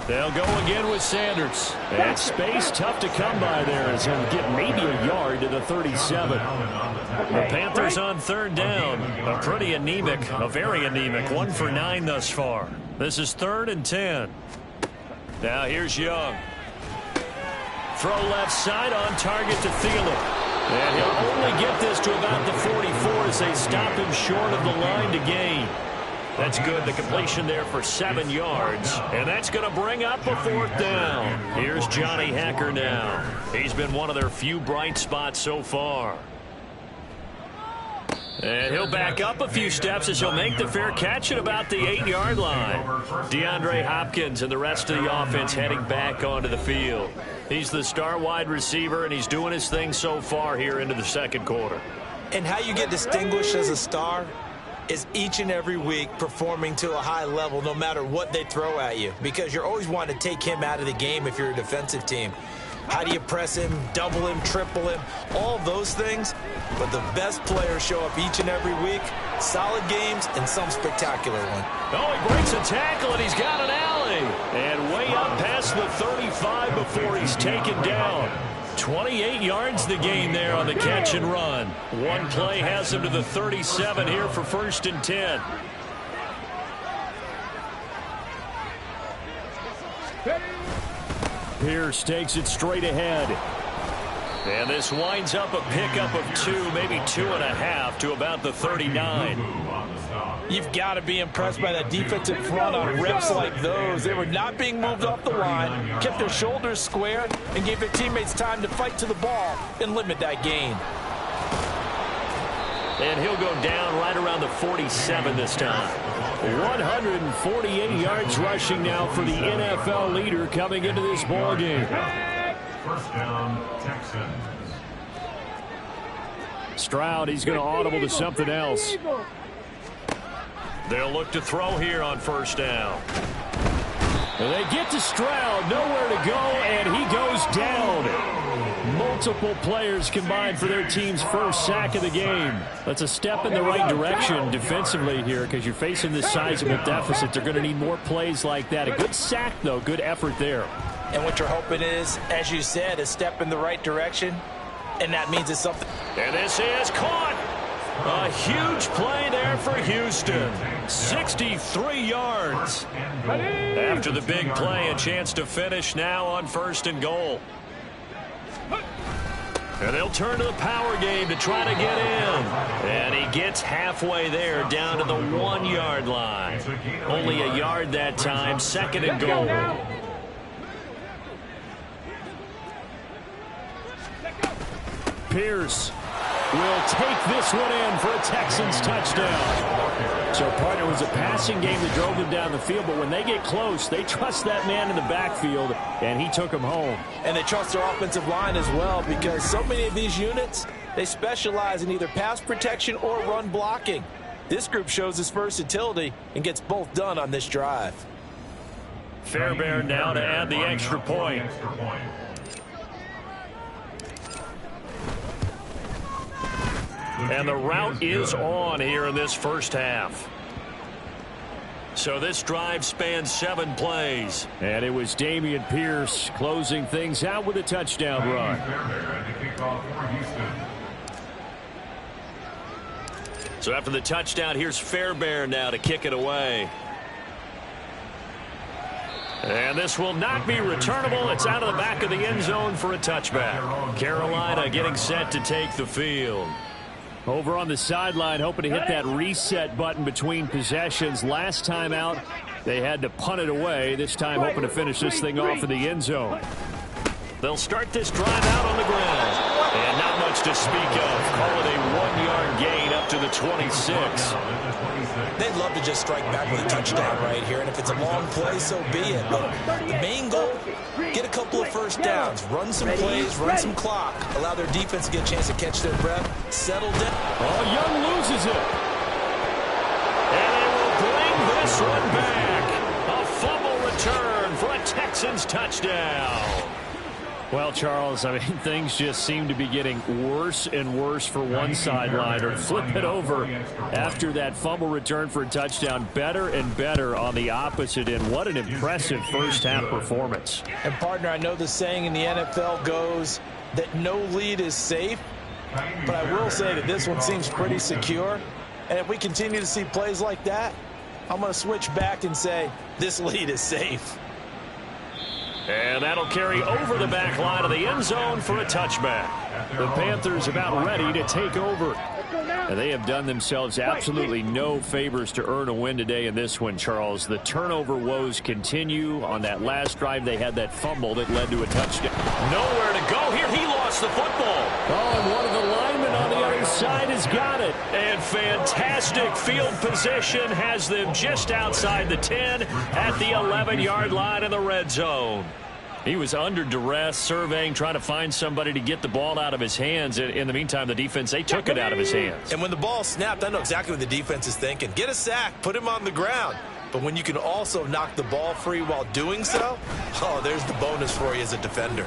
They'll go again with Sanders. And space tough to come by there as he'll get maybe a yard to the 37. The Panthers on 3rd down. A pretty anemic, a very anemic 1 for 9 thus far. This is 3rd and 10. Now here's Young. Throw left side on target to Thielen. And he'll only get this to about the 44 as they stop him short of the line to gain. That's good. The completion there for 7 yards. And that's going to bring up a 4th down. Here's Johnny Hacker now. He's been one of their few bright spots so far. And he'll back up a few steps as he'll make the fair catch at about the 8-yard line. DeAndre Hopkins and the rest of the offense heading back onto the field. He's the star wide receiver, and he's doing his thing so far here into the 2nd quarter. And how you get distinguished as a star is each and every week performing to a high level no matter what they throw at you, because you're always wanting to take him out of the game if you're a defensive team. How do you press him, double him, triple him, all those things? But the best players show up each and every week, solid games and some spectacular one. Oh, he breaks a tackle and he's got an alley. And way up past the 35 before he's taken down. 28 yards the gain there on the catch and run. One play has him to the 37 here for 1st and 10. Pierce takes it straight ahead. And this winds up a pickup of 2, maybe 2.5 to about the 39. You've got to be impressed by that defensive front on rips like those. They were not being moved off the line, kept their shoulders square, and gave their teammates time to fight to the ball and limit that gain. And he'll go down right around the 47 this time. 148 yards rushing now for the NFL leader coming into this ball game. First down, Texans. Stroud, he's going to audible to something else. They'll look to throw here on 1st down. And they get to Stroud, nowhere to go, and he goes down. Multiple players combined for their team's first sack of the game. That's a step in the right direction defensively here because you're facing this sizable deficit. They're going to need more plays like that. A good sack, though. Good effort there. And what you're hoping is, as you said, a step in the right direction, and that means it's something. And this is caught. A huge play there for Houston. 63 yards. After the big play, a chance to finish now on 1st and goal. And they'll turn to the power game to try to get in. And he gets halfway there down to the 1-yard line. Only a yard that time, 2nd and goal. Pierce will take this one in for a Texans touchdown. So, partner, was a passing game that drove them down the field, but when they get close, they trust that man in the backfield, and he took them home. And they trust their offensive line as well, because so many of these units, they specialize in either pass protection or run blocking. This group shows its versatility and gets both done on this drive. Fairbairn now to add the extra point. And the route is on here in this first half. So this drive spans 7 plays. And it was Dameon Pierce closing things out with a touchdown run. So after the touchdown, here's Fairbairn now to kick it away. And this will not be returnable. It's out of the back of the end zone for a touchback. Carolina getting set to take the field. Over on the sideline, hoping to hit that reset button between possessions. Last time out, they had to punt it away. This time, hoping to finish this thing off in the end zone. They'll start this drive out on the ground. And not much to speak of. Call it a 1-yard gain up to the 26. They'd love to just strike back with a touchdown right here, and if it's a long play, so be it. But the main goal, get a couple of first downs, run some plays, run some clock, allow their defense to get a chance to catch their breath, settle down. Oh, Young loses it. And they will bring this one back. A fumble return for a Texans touchdown. Well, Charles, I mean, things just seem to be getting worse and worse for one sideline. Or flip it over after that fumble return for a touchdown. Better and better on the opposite end. What an impressive first-half performance. And, partner, I know the saying in the NFL goes that no lead is safe, but I will say that this one seems pretty secure. And if we continue to see plays like that, I'm going to switch back and say this lead is safe. And that'll carry over the back line of the end zone for a touchback. The Panthers about ready to take over. And they have done themselves absolutely no favors to earn a win today in this one, Charles. The turnover woes continue. On that last drive, they had that fumble that led to a touchdown. Nowhere to go here. He lost the football. Oh, and one of the linemen on the other side has got it. And fantastic field position has them just outside the 10 at the 11-yard line in the red zone. He was under duress, surveying, trying to find somebody to get the ball out of his hands. In the meantime, the defense, they took it out of his hands. And when the ball snapped, I know exactly what the defense is thinking. Get a sack, put him on the ground. But when you can also knock the ball free while doing so, oh, there's the bonus for you as a defender.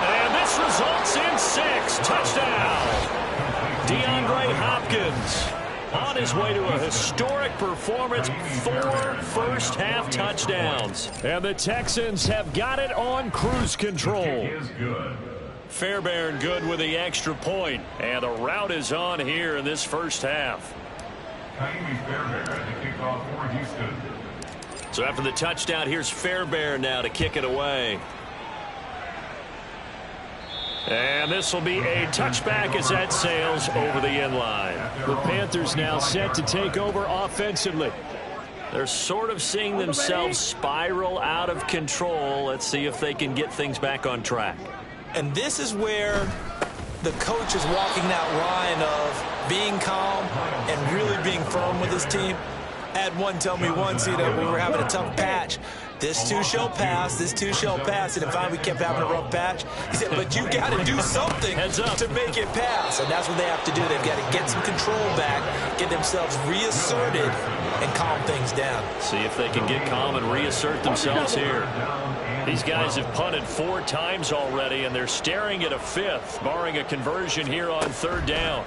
And this results in 6. Touchdown. DeAndre Hopkins on his way to a historic performance, 4 first-half touchdowns. And the Texans have got it on cruise control. Fairbairn good with the extra point. And the route is on here in this first half. So after the touchdown, here's Fairbairn now to kick it away. And this will be a touchback as that sails over the end line. The Panthers now set to take over offensively. They're sort of seeing themselves spiral out of control. Let's see if they can get things back on track. And this is where the coach is walking that line of being calm and really being firm with his team. I had one tell me once, when we were having a tough patch, this too shall pass, this too shall pass. And finally we kept having a rough patch. He said, but you got to do something to make it pass. And that's what they have to do. They've got to get some control back, get themselves reasserted, and calm things down. See if they can get calm and reassert themselves here. These guys have punted 4 times already, and they're staring at a 5th, barring a conversion here on 3rd down.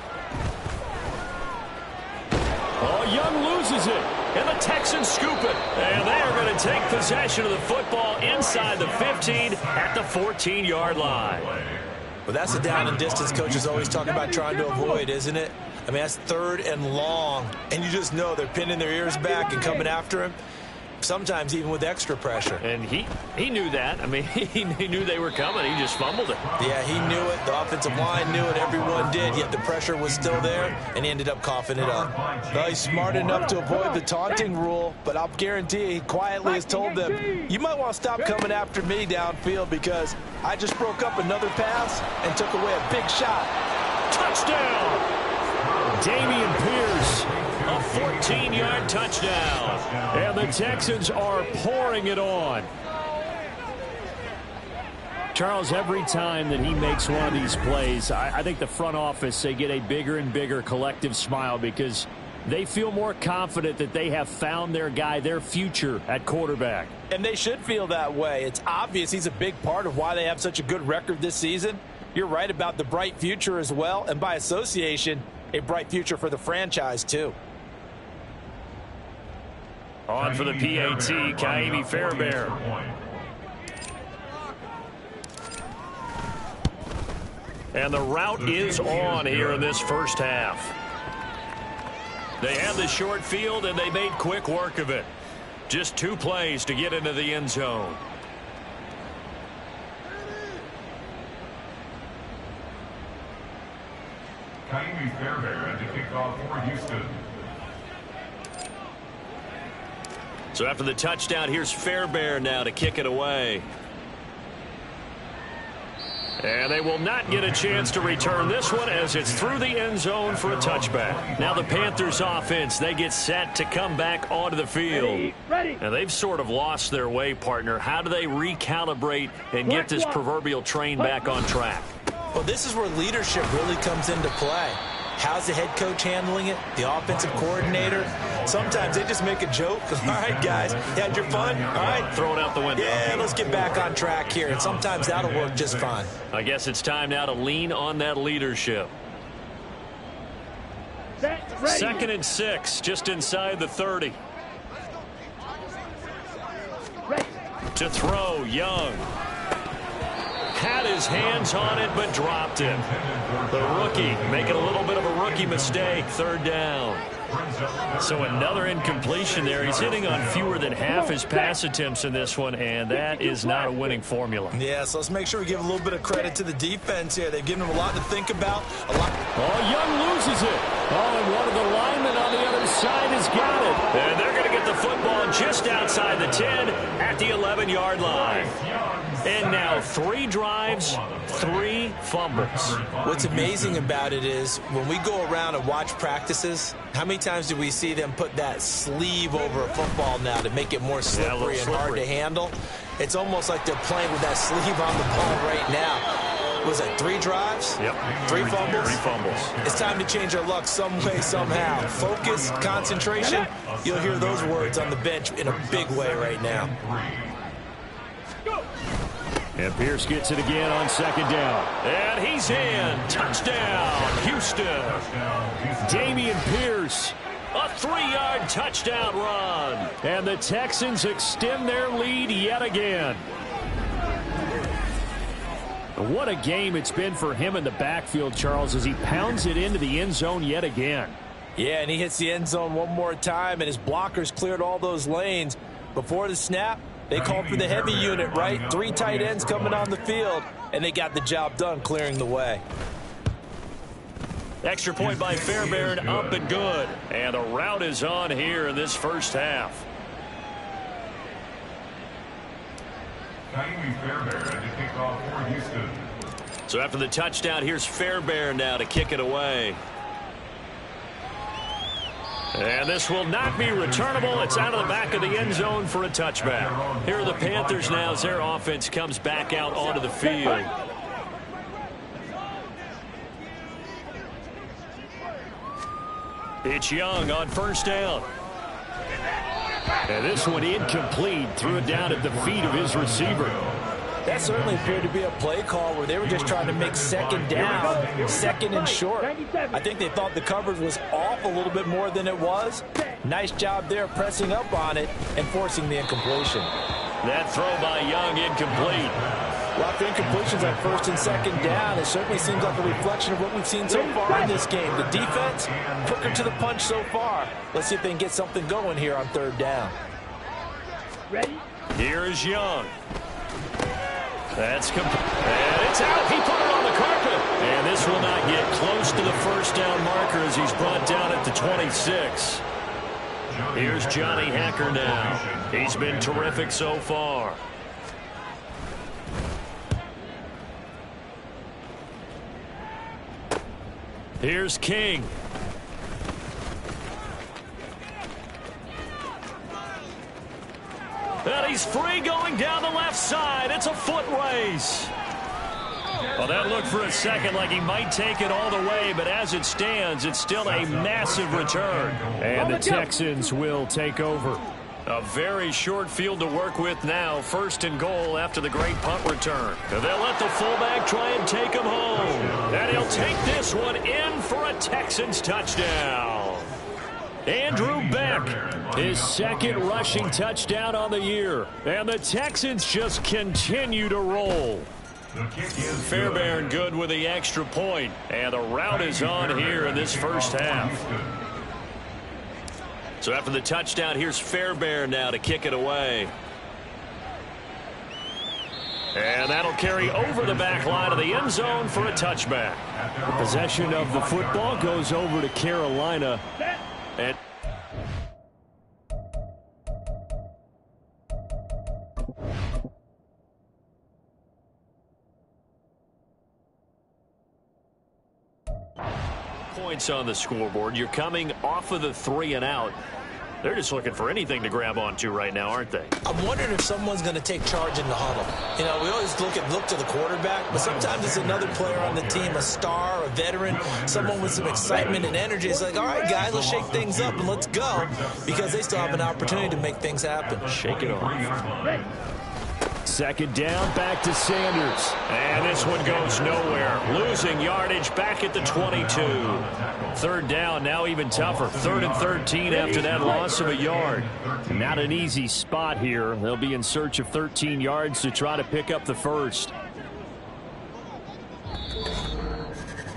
Oh, Young loses it, and the Texans scoop it. And they are going to take possession of the football inside the 15 at the 14-yard line. Well, that's the down and distance coaches always talk about trying to avoid, isn't it? I mean, that's 3rd and long, and you just know they're pinning their ears back and coming after him. Sometimes even with extra pressure. And he knew that. I mean, he knew they were coming. He just fumbled it. Yeah, he knew it. The offensive line knew it. Everyone did, yet the pressure was still there, and he ended up coughing it up. Well, he's smart enough to avoid the taunting rule, but I'll guarantee he quietly has told them, you might want to stop coming after me downfield because I just broke up another pass and took away a big shot. Touchdown! Dameon Pierce. A 14-yard touchdown. And the Texans are pouring it on. Charles, every time that he makes one of these plays, I think the front office, they get a bigger and bigger collective smile because they feel more confident that they have found their guy, their future at quarterback. And they should feel that way. It's obvious he's a big part of why they have such a good record this season. You're right about the bright future as well, and by association, a bright future for the franchise too. On for the PAT, Kaimi Fairbairn. And the route is on here in this first half. They have the short field, and they made quick work of it. Just 2 plays to get into the end zone. Kaimi Fairbairn to kick off for Houston. So after the touchdown, here's Fairbairn now to kick it away. And they will not get a chance to return this one as it's through the end zone for a touchback. Now the Panthers offense, they get set to come back onto the field. Ready. And they've sort of lost their way, partner. How do they recalibrate and get this proverbial train back on track? Well, this is where leadership really comes into play. How's the head coach handling it? The offensive coordinator? Sometimes they just make a joke. All right, guys, you had your fun? All right. Throw it out the window. Yeah, let's get back on track here. And sometimes that'll work just fine. I guess it's time now to lean on that leadership. Set, ready. 2nd and 6, just inside the 30. Ready. To throw, Young. Had his hands on it, but dropped it. The rookie making a little bit of a rookie mistake. 3rd down. So another incompletion there. He's hitting on fewer than half his pass attempts in this one, and that is not a winning formula. Yeah, so let's make sure we give a little bit of credit to the defense here. They've given him a lot to think about. Oh, Young loses it. Oh, and one of the linemen on the other side has got it. And they're going to get the football just outside the 10 at the 11-yard line. And now 3 drives, 3 fumbles. What's amazing about it is when we go around and watch practices, how many times do we see them put that sleeve over a football now to make it more slippery and hard to handle? It's almost like they're playing with that sleeve on the ball right now. Was it 3 drives? Yep. 3 fumbles? 3 fumbles. It's time to change our luck some way, somehow. Focus, concentration. You'll hear those words on the bench in a big way right now. And Pierce gets it again on 2nd down. And he's in. Touchdown, Houston. Dameon Pierce. A 3-yard touchdown run. And the Texans extend their lead yet again. What a game it's been for him in the backfield, Charles, as he pounds it into the end zone yet again. Yeah, and he hits the end zone one more time, and his blockers cleared all those lanes. Before the snap, they called for the heavy unit, right? 3 tight ends coming on the field, and they got the job done clearing the way. Extra point by Fairbairn, up and good. And the route is on here in this first half. Kaimi Fairbairn to kick off for Houston. So after the touchdown, here's Fairbairn now to kick it away. And this will not be returnable. It's out of the back of the end zone for a touchback. Here are the Panthers now as their offense comes back out onto the field. It's Young on 1st down. And this one incomplete. Threw it down at the feet of his receiver. That certainly appeared to be a play call where they were just trying to make 2nd down, 2nd and short. I think they thought the coverage was off a little bit more than it was. Nice job there pressing up on it and forcing the incompletion. That throw by Young incomplete. Well, after incompletions on 1st and 2nd down, it certainly seems like a reflection of what we've seen so far in this game. The defense, quicker to the punch so far. Let's see if they can get something going here on 3rd down. Ready? Here is Young. That's complete. And it's out. He put it on the carpet. And this will not get close to the 1st down marker as he's brought down at the 26. Here's Johnny Hacker now. He's been terrific so far. Here's King. And he's free going down the left side. It's a foot race. Well, that looked for a second like he might take it all the way, but as it stands, it's still a massive return. And the Texans will take over. A very short field to work with now. 1st and goal after the great punt return. They'll let the fullback try and take him home. And he'll take this one in for a Texans touchdown. Andrew Beck, his 2nd rushing touchdown on the year. And the Texans just continue to roll. Fairbairn good with the extra point. And the route is on here in this first half. So after the touchdown, here's Fairbairn now to kick it away. And that'll carry over the back line of the end zone for a touchback. The possession of the football goes over to Carolina. And points on the scoreboard. You're coming off of the 3 and out. They're just looking for anything to grab onto right now, aren't they? I'm wondering if someone's going to take charge in the huddle. You know, we always look to the quarterback, but sometimes it's another player on the team, a star, a veteran, someone with some excitement and energy. It's like, all right, guys, let's shake things up and let's go, because they still have an opportunity to make things happen. Shake it off. 2nd down, back to Sanders. And this one goes nowhere. Losing yardage back at the 22. 3rd down, now even tougher. 3rd and 13 after that loss of a yard. Not an easy spot here. They'll be in search of 13 yards to try to pick up the first.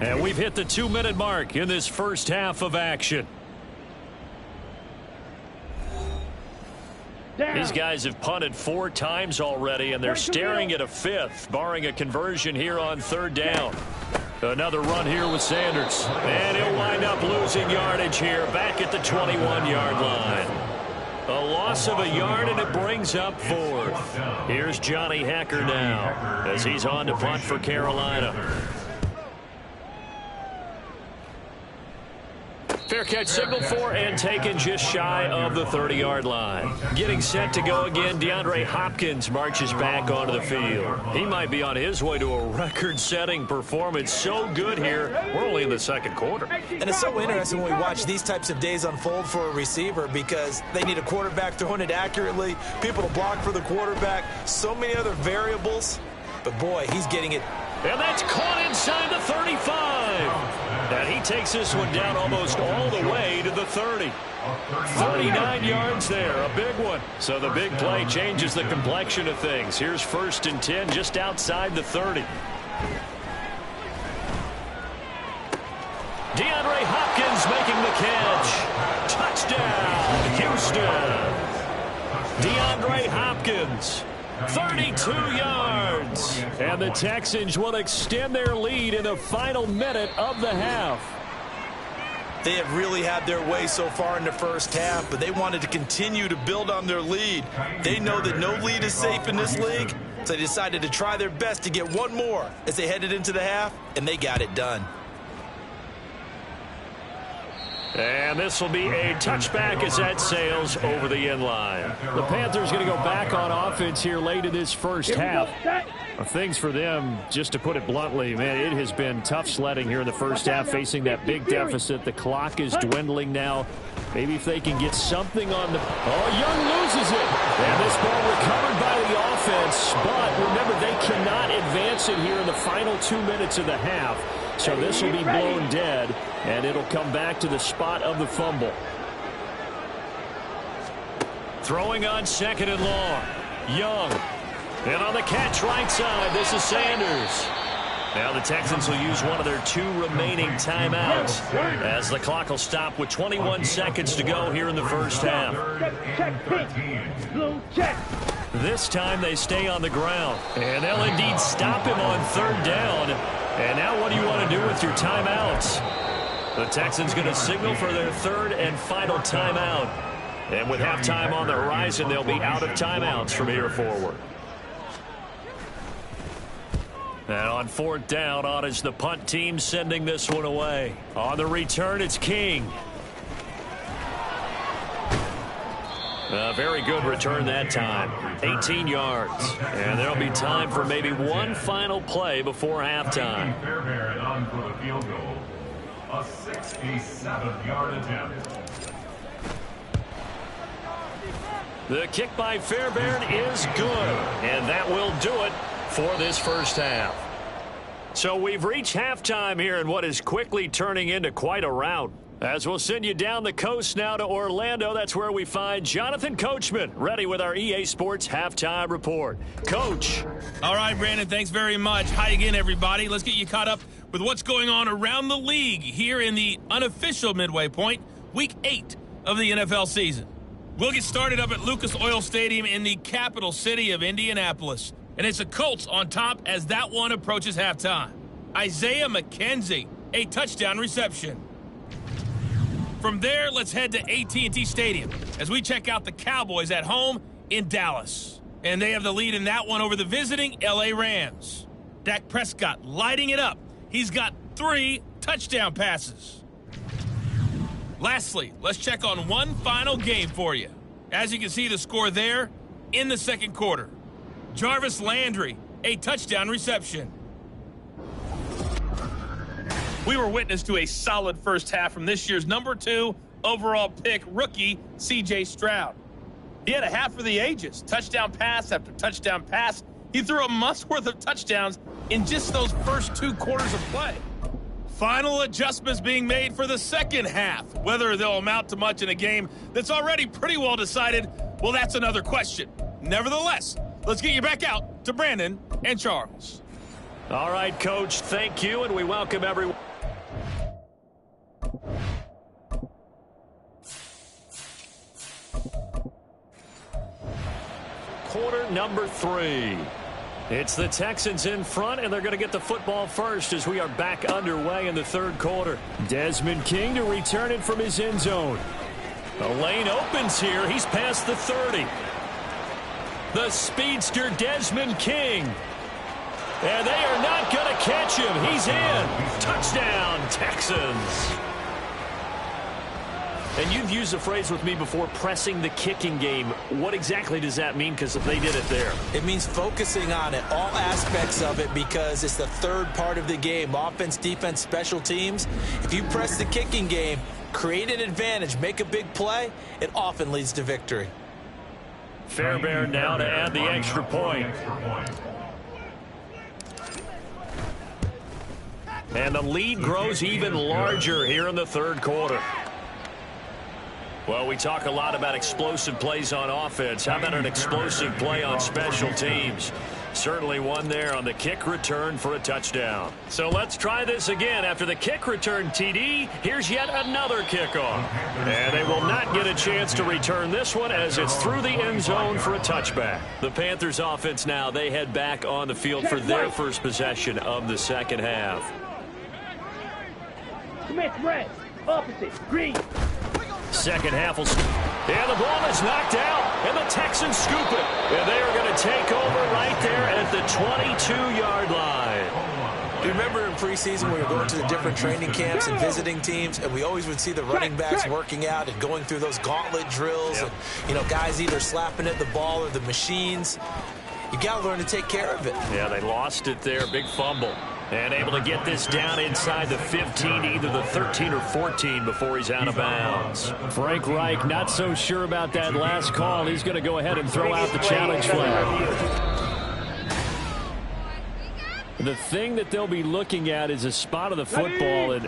And we've hit the 2-minute mark in this first half of action. These guys have punted 4 times already, and they're staring at a 5th, barring a conversion here on 3rd down. Another run here with Sanders. And he'll wind up losing yardage here back at the 21-yard line. A loss of a yard, and it brings up 4th. Here's Johnny Hecker now as he's on to punt for Carolina. Fair catch signaled for and taken just shy of the 30-yard line. Getting set to go again, DeAndre Hopkins marches back onto the field. He might be on his way to a record-setting performance. So good here. We're only in the 2nd quarter. And it's so interesting when we watch these types of days unfold for a receiver, because they need a quarterback throwing it accurately, people to block for the quarterback, so many other variables. But, boy, he's getting it. And that's caught inside the 35. And he takes this one down almost all the way to the 30. 39 yards there, a big one. So the big play changes the complexion of things. Here's 1st and 10 just outside the 30. DeAndre Hopkins making the catch. Touchdown, Houston. DeAndre Hopkins. 32 yards. And the Texans will extend their lead in the final minute of the half. They have really had their way so far in the first half, but they wanted to continue to build on their lead. They know that no lead is safe in this league, so they decided to try their best to get one more as they headed into the half, and they got it done. And this will be a touchback as that sails over the end line. The Panthers going to go back on offense here late in this first half. Things for them, just to put it bluntly, man, it has been tough sledding here in the first half, facing that big deficit. The clock is dwindling now. Maybe if they can get something on the... Oh, Young loses it. And this ball recovered by the offense. But remember, they cannot advance it here in the final 2 minutes of the half. So this will be blown dead, and it'll come back to the spot of the fumble. Throwing on 2nd and long. Young. And on the catch right side, this is Sanders. Now the Texans will use one of their 2 remaining timeouts as the clock will stop with 21 seconds to go here in the first half. This time they stay on the ground, and they'll indeed stop him on 3rd down. And now what do you want to do with your timeouts? The Texans going to signal for their 3rd and final timeout. And with halftime on the horizon, they'll be out of timeouts from here forward. And on 4th down, on is the punt team sending this one away. On the return, it's King. A very good return that time. 18 yards. And there'll be time for maybe one final play before halftime. Fairbairn on for the field goal. A 67-yard attempt. The kick by Fairbairn is good. And that will do it for this first half. So we've reached halftime here in what is quickly turning into quite a rout. As we'll send you down the coast now to Orlando, that's where we find Jonathan Coachman, ready with our EA Sports Halftime Report. Coach. All right, Brandon, thanks very much. Hi again, everybody. Let's get you caught up with what's going on around the league here in the unofficial midway point, Week 8 of the NFL season. We'll get started up at Lucas Oil Stadium in the capital city of Indianapolis. And it's the Colts on top as that one approaches halftime. Isaiah McKenzie, a touchdown reception. From there, let's head to AT&T Stadium as we check out the Cowboys at home in Dallas. And they have the lead in that one over the visiting LA Rams. Dak Prescott lighting it up. He's got 3 touchdown passes. Lastly, let's check on one final game for you. As you can see the score there in the second quarter. Jarvis Landry, a touchdown reception. We were witness to a solid first half from this year's number 2 overall pick rookie, C.J. Stroud. He had a half for the ages, touchdown pass after touchdown pass. He threw a month's worth of touchdowns in just those first 2 quarters of play. Final adjustments being made for the second half. Whether they'll amount to much in a game that's already pretty well decided, well, that's another question. Nevertheless, let's get you back out to Brandon and Charles. All right, Coach, thank you, and we welcome everyone. Quarter number 3. It's the Texans in front, and they're going to get the football first as we are back underway in the third quarter. Desmond King to return it from his end zone. The lane opens here. He's past the 30. The speedster Desmond King. And they are not going to catch him. He's in. Touchdown, Texans. And you've used the phrase with me before, pressing the kicking game. What exactly does that mean? Because they did it there. It means focusing on it, all aspects of it, because it's the third part of the game. Offense, defense, special teams. If you press the kicking game, create an advantage, make a big play, it often leads to victory. Fairbairn now to add the extra point. And the lead grows even larger here in the third quarter. Well, we talk a lot about explosive plays on offense. How about an explosive play on special teams? Certainly one there on the kick return for a touchdown. So let's try this again. After the kick return, TD, here's yet another kickoff. And they will not get a chance to return this one as it's through the end zone for a touchback. The Panthers offense now, they head back on the field for their first possession of the second half. Commit red, opposite, green. Second half will... And the ball is knocked out, and the Texans scoop it. And they are going to take over right there at the 22-yard line. You remember in preseason we were going to the different training camps and visiting teams, and we always would see the running backs working out and going through those gauntlet drills. Yep. And, guys either slapping at the ball or the machines. You got to learn to take care of it. Yeah, they lost it there. Big fumble. And able to get this down inside the 15, either the 13 or 14 before he's out of bounds. Frank Reich not so sure about that last call. He's going to go ahead and throw out the challenge flag. The thing that they'll be looking at is a spot of the football, and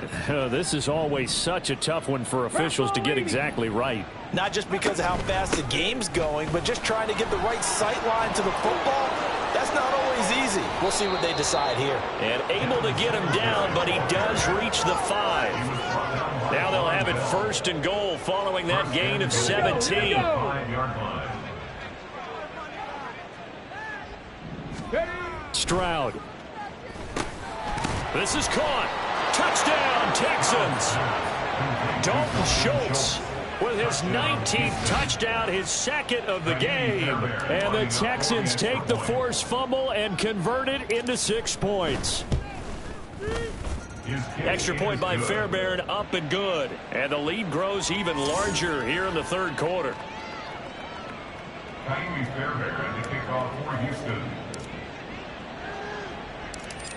this is always such a tough one for officials to get exactly right. Not just because of how fast the game's going, but just trying to get the right sight line to the football. That's not always easy. We'll see what they decide here. And able to get him down, but he does reach the 5. Now they'll have it first and goal following that gain of 17. Stroud. This is caught. Touchdown, Texans. Dalton Schultz with his 19th touchdown, his second of the game. And the Texans take the forced fumble and convert it into 6 points. Extra point by Fairbairn, up and good. And the lead grows even larger here in the third quarter. Fairbairn to kick off for Houston.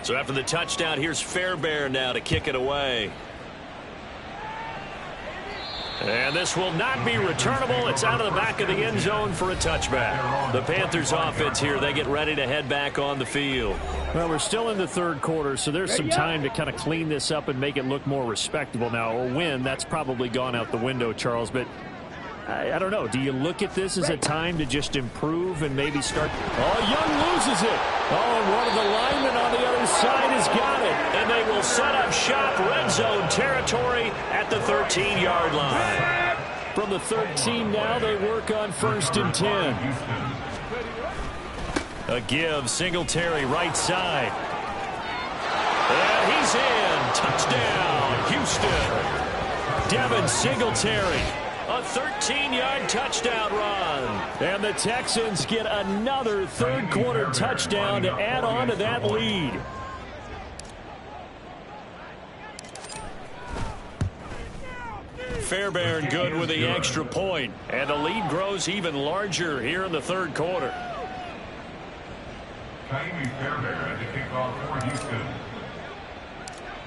So after the touchdown, here's Fairbairn now to kick it away. And this will not be returnable. It's out of the back of the end zone for a touchback. The Panthers offense here, they get ready to head back on the field. Well, we're still in the third quarter, so there's some time to kind of clean this up and make it look more respectable now. Or win, that's probably gone out the window, Charles. But I don't know. Do you look at this as a time to just improve and maybe start? Oh, Young loses it. Oh, and one of the linemen on the other side has got it. And they will set up shop, red zone territory at the 13-yard line. From the 13 now, they work on 1st and 10. A give, Singletary right side. And he's in. Touchdown, Houston. Devin Singletary. A 13-yard touchdown run. And the Texans get another third-quarter touchdown to add on to that lead. Fairbairn good with the extra point. And the lead grows even larger here in the third quarter. Fairbairn to kick off for Houston.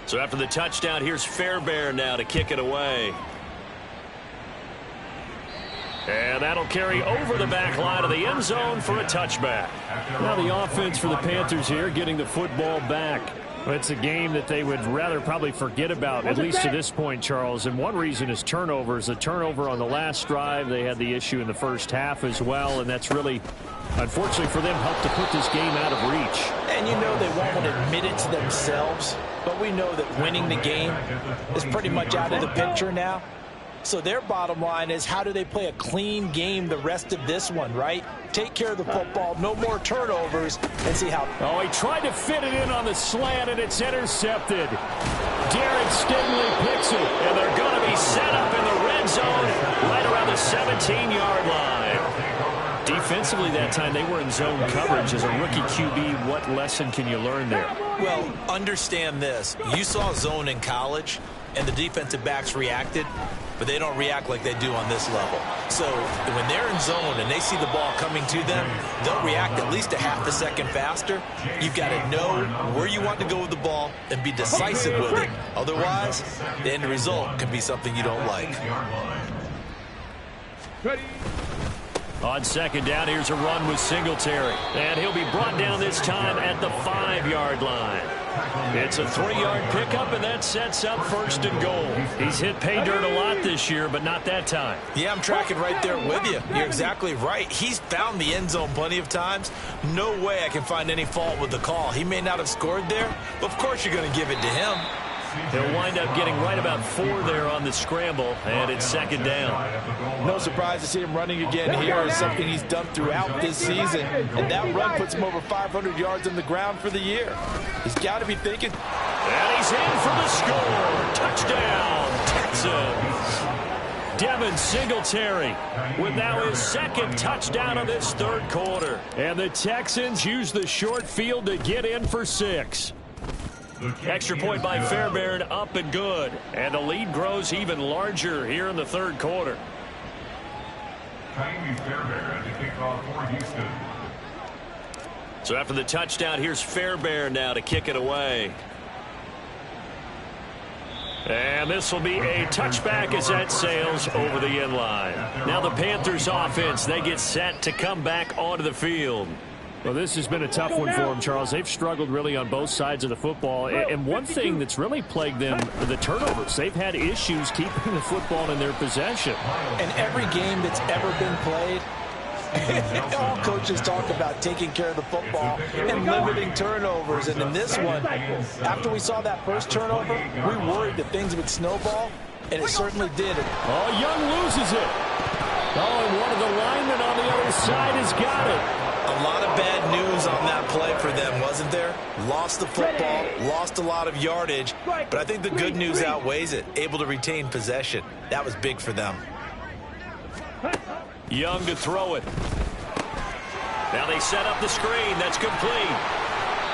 So after the touchdown, here's Fairbairn now to kick it away. And that'll carry over the back line of the end zone for a touchback. Now the offense for the Panthers here getting the football back. It's a game that they would rather probably forget about, at least to this point, Charles. And one reason is turnovers. The turnover on the last drive, they had the issue in the first half as well. And that's really, unfortunately for them, helped to put this game out of reach. And you know they won't want to admit it to themselves. But we know that winning the game is pretty much out of the picture now. So their bottom line is, how do they play a clean game the rest of this one, right? Take care of the football, no more turnovers, and see how. Oh, he tried to fit it in on the slant, and it's intercepted. Derek Stingley picks it. And they're going to be set up in the red zone right around the 17-yard line. Defensively that time, they were in zone coverage. As a rookie QB, what lesson can you learn there? Well, understand this. You saw zone in college, and the defensive backs reacted, but they don't react like they do on this level. So when they're in zone and they see the ball coming to them, they'll react at least a half a second faster. You've got to know where you want to go with the ball and be decisive with it. Otherwise, the end result can be something you don't like. On second down, here's a run with Singletary. And he'll be brought down this time at the 5-yard line. It's a 3-yard pickup, and that sets up 1st and goal. He's hit pay dirt a lot this year, but not that time. Yeah, I'm tracking right there with you. You're exactly right. He's found the end zone plenty of times. No way I can find any fault with the call. He may not have scored there, but of course you're going to give it to him. He'll wind up getting right about 4 there on the scramble, and it's 2nd down. No surprise to see him running again here. Is something he's done throughout this season, and that run puts him over 500 yards on the ground for the year. He's got to be thinking. And he's in for the score. Touchdown, Texans. Devin Singletary with now his 2nd touchdown of this third quarter. And the Texans use the short field to get in for 6. Extra point by Fairbairn, up and good. And the lead grows even larger here in the third quarter. Fairbairn to kick off for Houston. So after the touchdown, here's Fairbairn now to kick it away. And this will be a touchback as that sails over the end line. Now the Panthers offense, they get set to come back onto the field. Well, this has been a tough one for them, Charles. They've struggled really on both sides of the football. And one thing that's really plagued them, the turnovers. They've had issues keeping the football in their possession. And every game that's ever been played, all coaches talk about taking care of the football and limiting turnovers. And in this one, after we saw that first turnover, we worried that things would snowball, and it certainly did. Oh, Young loses it. Oh, and one of the linemen on the other side has got it. A lot of bad news on that play for them, wasn't there? Lost the football, lost a lot of yardage, but I think the good news outweighs it. Able to retain possession. That was big for them. Young to throw it. Now they set up the screen. That's complete.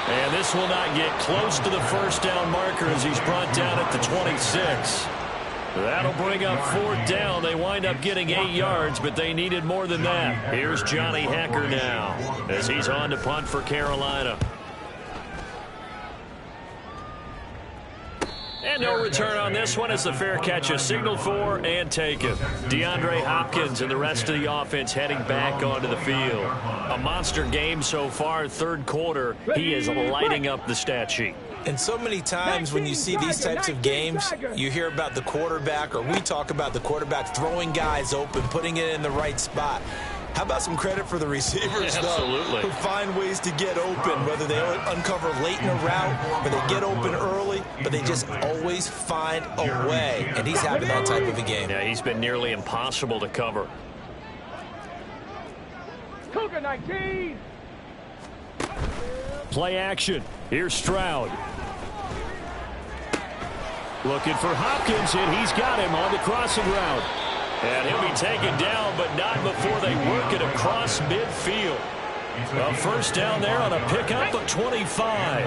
And this will not get close to the first down marker as he's brought down at the 26. That'll bring up 4th down. They wind up getting 8 yards, but they needed more than that. Here's Johnny Hacker now as he's on to punt for Carolina. And no return on this one as the fair catch is signaled for and taken. DeAndre Hopkins and the rest of the offense heading back onto the field. A monster game so far, 3rd quarter. He is lighting up the stat sheet. And so many times when you see these types of games, you hear about the quarterback, or we talk about the quarterback throwing guys open, putting it in the right spot. How about some credit for the receivers, though, who find ways to get open, whether they uncover late in a route or they get open early, but they just always find a way. And he's having that type of a game. Yeah, he's been nearly impossible to cover. Cougar 19. Play action. Here's Stroud. Looking for Hopkins, and he's got him on the crossing route. And he'll be taken down, but not before they work it across midfield. A 1st down there on a pickup of 25.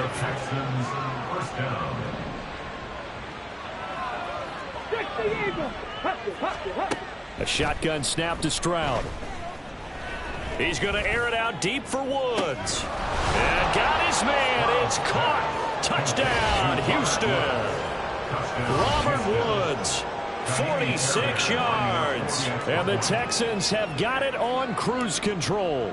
A shotgun snap to Stroud. He's going to air it out deep for Woods. And got his man. It's caught. Touchdown, Houston. Robert Woods, 46 yards. And the Texans have got it on cruise control.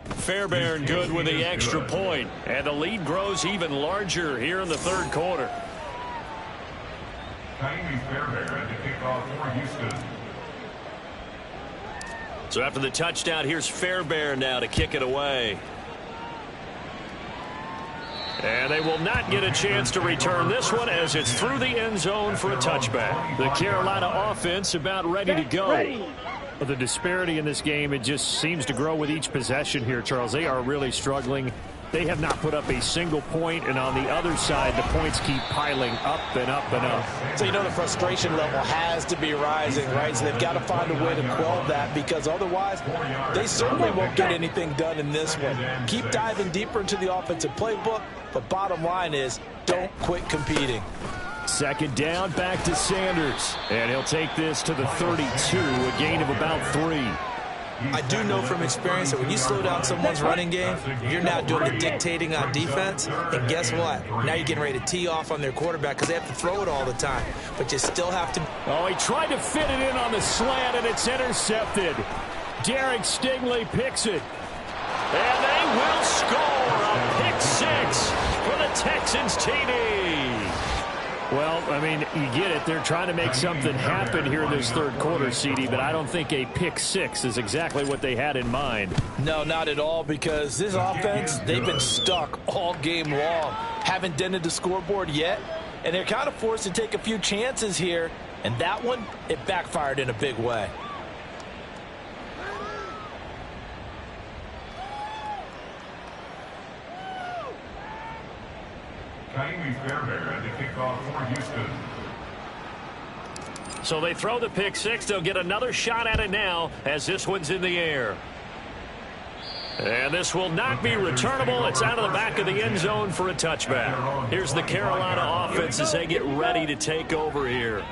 Fairbairn good with the extra point. And the lead grows even larger here in the 3rd quarter. Fairbairn to kick off for Houston. So after the touchdown, here's Fairbairn now to kick it away. And they will not get a chance to return this one as it's through the end zone for a touchback. The Carolina offense about ready to go. Well, the disparity in this game, it just seems to grow with each possession here, Charles. They are really struggling. They have not put up a single point, and on the other side, the points keep piling up and up and up. So you know the frustration level has to be rising, right? So they've got to find a way to quell that, because otherwise they certainly won't get anything done in this one. Keep diving deeper into the offensive playbook, but bottom line is don't quit competing. 2nd down, back to Sanders. And he'll take this to the 32, a gain of about 3. I do know from experience that when you slow down someone's running game, you're now doing the dictating on defense. And guess what? Now you're getting ready to tee off on their quarterback because they have to throw it all the time. But you still have to. Oh, he tried to fit it in on the slant, and it's intercepted. Derek Stingley picks it. And they will score a pick 6 for the Texans TD. Well, I mean, you get it. They're trying to make something happen here in this 3rd quarter, CD, but I don't think a pick 6 is exactly what they had in mind. No, not at all, because this offense, they've been stuck all game long. Haven't dented the scoreboard yet, and they're kind of forced to take a few chances here, and that one, it backfired in a big way. Fairbairn to kick off for Houston. So they throw the pick 6. They'll get another shot at it now as this one's in the air. And this will not be returnable. It's out of the back of the end zone for a touchback. Here's the Carolina offense as they get ready to take over here.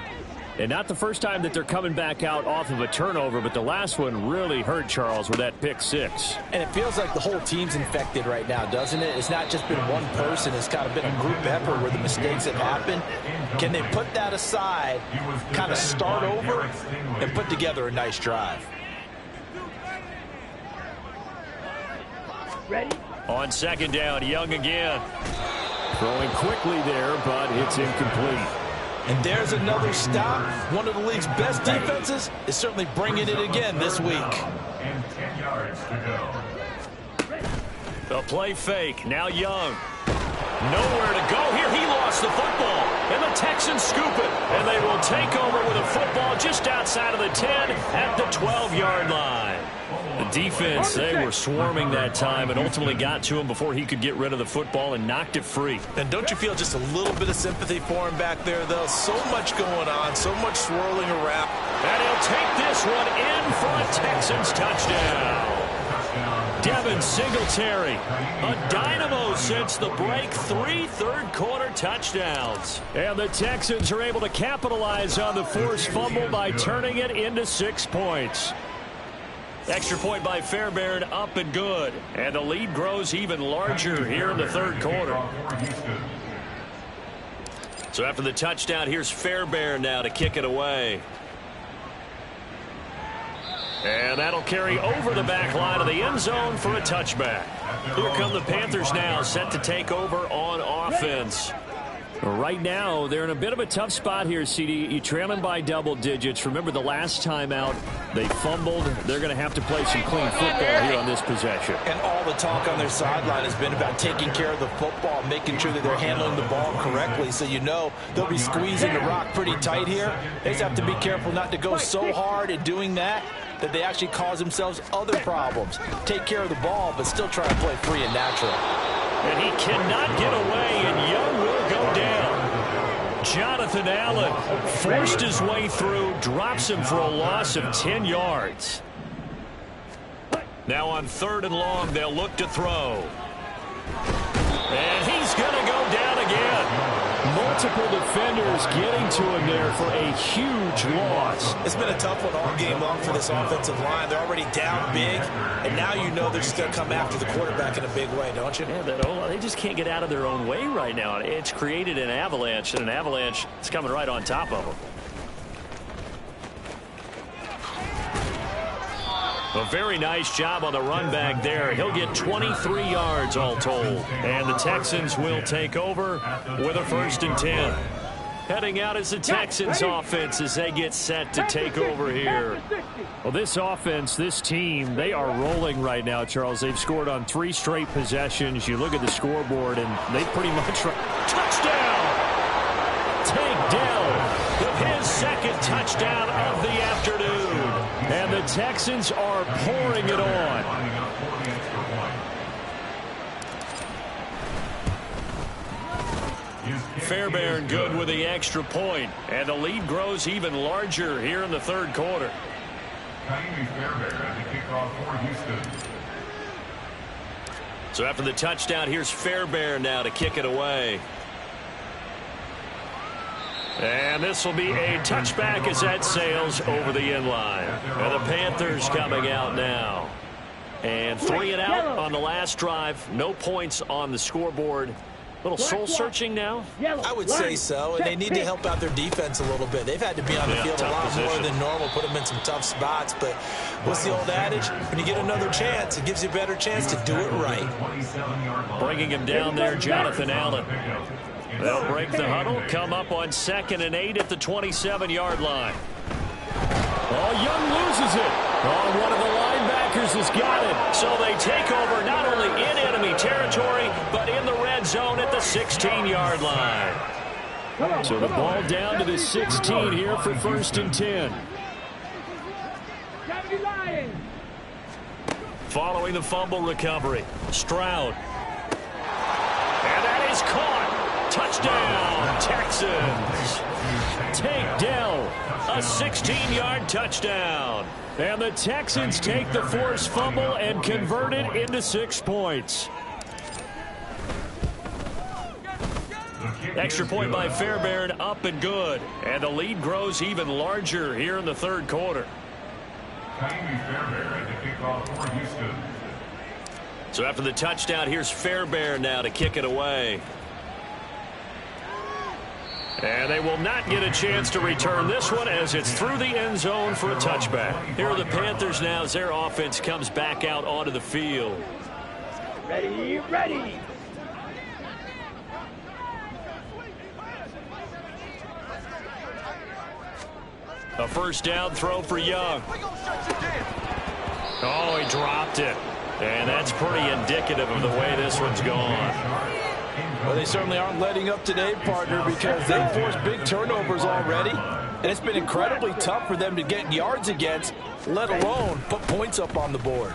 And not the first time that they're coming back out off of a turnover, but the last one really hurt Charles with that pick 6. And it feels like the whole team's infected right now, doesn't it? It's not just been one person. It's kind of been a group effort where the mistakes have happened. Can they put that aside, kind of start over, and put together a nice drive? Ready? On 2nd down, Young again. Throwing quickly there, but it's incomplete. And there's another stop. One of the league's best defenses is certainly bringing it again this week. And 10 yards to go. The play fake. Now Young. Nowhere to go here. He lost the football. And the Texans scoop it. And they will take over with a football just outside of the 10 at the 12-yard line. The defense, they were swarming that time and ultimately got to him before he could get rid of the football and knocked it free. And don't you feel just a little bit of sympathy for him back there, though? So much going on, so much swirling around. And he'll take this one in for a Texans touchdown. Devin Singletary, a dynamo since the break, 3 third-quarter touchdowns. And the Texans are able to capitalize on the forced fumble by turning it into 6 points. Extra point by Fairbairn, up and good. And the lead grows even larger here in the third quarter. So after the touchdown, here's Fairbairn now to kick it away. And that'll carry over the back line of the end zone for a touchback. Here come the Panthers now, set to take over on offense. Right now, they're in a bit of a tough spot here, CD. You trail them by double digits. Remember the last time out, they fumbled. They're going to have to play some clean football here on this possession. And all the talk on their sideline has been about taking care of the football, making sure that they're handling the ball correctly. So you know they'll be squeezing the rock pretty tight here. They just have to be careful not to go so hard at doing that they actually cause themselves other problems. Take care of the ball, but still try to play free and natural. And he cannot get away, and Young will go down. Jonathan Allen forced his way through, drops him for a loss of 10 yards. Now on 3rd and long, they'll look to throw. And he's going to go down again. Multiple defenders getting to him there for a huge loss. It's been a tough one all game long for this offensive line. They're already down big, and now you know they're just going to come after the quarterback in a big way, don't you? Yeah, they just can't get out of their own way right now. It's created an avalanche, and an avalanche is coming right on top of them. A very nice job on the run back there. He'll get 23 yards all told. And the Texans will take over with a 1st and 10. Heading out is the Texans offense as they get set to take over here. Well, this offense, this team, they are rolling right now, Charles. They've scored on 3 straight possessions. You look at the scoreboard, and they pretty much... Touchdown! Tank Dell with his 2nd touchdown of the afternoon. And the Texans are pouring it on. Fairbairn good with the extra point. And the lead grows even larger here in the 3rd quarter. So after the touchdown, here's Fairbairn now to kick it away. And this will be a touchback as that sails over the end line. And the Panthers coming out now. And 3 and out on the last drive. No points on the scoreboard. Little soul-searching now? I would say so, and they need to help out their defense a little bit. They've had to be on the field a lot more than normal, put them in some tough spots. But what's the old adage? When you get another chance, it gives you a better chance to do it right. Bringing him down there, Jonathan Allen. They'll break the huddle, come up on 2nd and 8 at the 27-yard line. Oh, Young loses it. Oh, one of the linebackers has got it. So they take over not only in enemy territory, but in the red zone at the 16-yard line. So the ball down to the 16 here for 1st and 10. Following the fumble recovery, Stroud. And that is caught. Touchdown, Texans. Tank Dell, a 16-yard touchdown. And the Texans take the forced fumble and convert it into 6 points. Extra point by Fairbairn, up and good. And the lead grows even larger here in the 3rd quarter. So after the touchdown, here's Fairbairn now to kick it away. And they will not get a chance to return this one as it's through the end zone for a touchback. Here are the Panthers now as their offense comes back out onto the field. Ready, ready. A 1st down throw for Young. Oh, he dropped it. And that's pretty indicative of the way this one's gone. Well, they certainly aren't letting up today, partner, because they forced big turnovers already. And it's been incredibly tough for them to get yards against, let alone put points up on the board.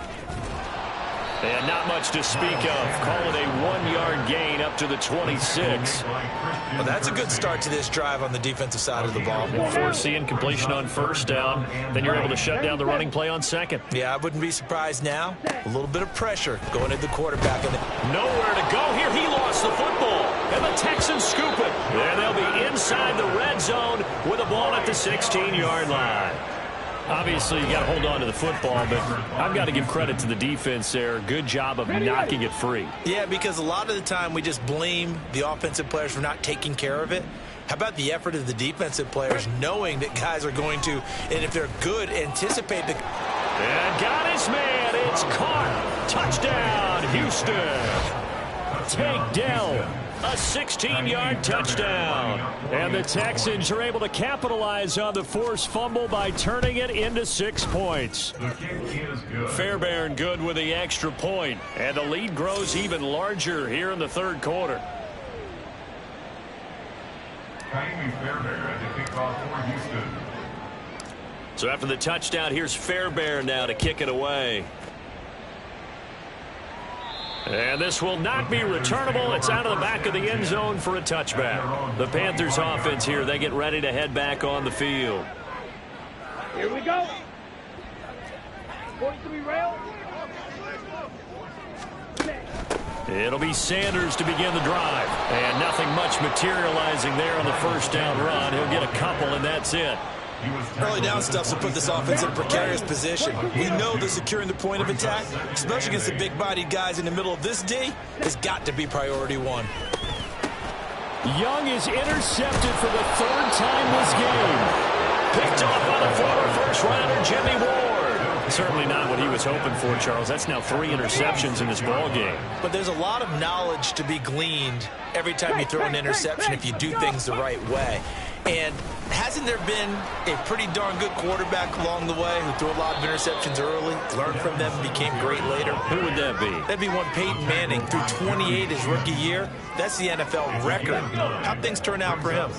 And not much to speak of. Call it a 1-yard gain up to the 26. Well, that's a good start to this drive on the defensive side of the ball. Forcing completion on first down. Then you're able to shut down the running play on second. Yeah, I wouldn't be surprised now. A little bit of pressure going at the quarterback. Nowhere to go here. He lost the football. And the Texans scoop it. And they'll be inside the red zone with a ball at the 16-yard line. Obviously, you got to hold on to the football, but I've got to give credit to the defense there. Good job of knocking it free. Yeah, because a lot of the time we just blame the offensive players for not taking care of it. How about the effort of the defensive players knowing that guys are going to, and if they're good, anticipate the... And got his man. It's caught. Touchdown, Houston. Takedown. A 16-yard touchdown. And the Texans are able to capitalize on the forced fumble by turning it into 6 points. Fairbairn good with the extra point. And the lead grows even larger here in the third quarter. So after the touchdown, here's Fairbairn now to kick it away. And this will not be returnable. It's out of the back of the end zone for a touchback. The Panthers offense here, they get ready to head back on the field. Here we go. 43 rail. It'll be Sanders to begin the drive. And nothing much materializing there on the first down run. He'll get a couple, and that's it. Early down stuff will put this offense in a precarious position. We know that securing the point of attack, especially against the big-bodied guys in the middle of this D, has got to be priority one. Young is intercepted for the third time this game. Picked off by the former first-rounder Jimmy Ward. Certainly not what he was hoping for, Charles. That's now 3 interceptions in this ball game. But there's a lot of knowledge to be gleaned every time you throw an interception if you do things the right way. And hasn't there been a pretty darn good quarterback along the way who threw a lot of interceptions early, learned from them, became great later? Who would that be? That'd be one Peyton Manning. Threw 28 his rookie year. That's the NFL record. How'd things turn out for him?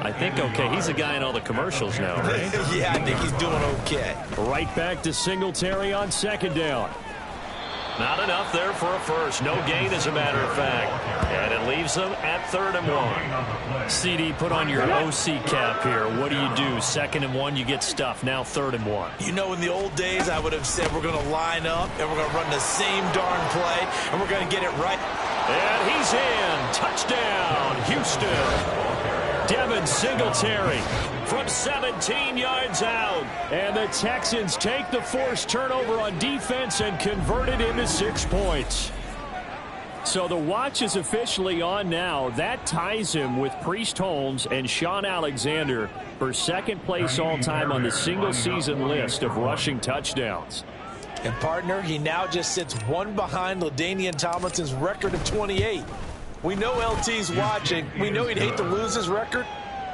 I think okay. He's a guy in all the commercials now, right? Yeah, I think he's doing okay. Right back to Singletary on second down. Not enough there for a first. No gain, as a matter of fact. And it leaves them at 3rd and 1. CD, put on your OC cap here. What do you do? 2nd and 1, you get stuffed. Now 3rd and 1. You know, in the old days, I would have said we're going to line up and we're going to run the same darn play and we're going to get it right. And he's in. Touchdown, Houston. Devin Singletary from 17 yards out. And the Texans take the forced turnover on defense and convert it into 6 points. So the watch is officially on now. That ties him with Priest Holmes and Sean Alexander for second place all-time on the single-season list of rushing touchdowns. And, partner, he now just sits one behind LaDainian Tomlinson's record of 28. We know LT's watching. We know he'd hate to lose his record,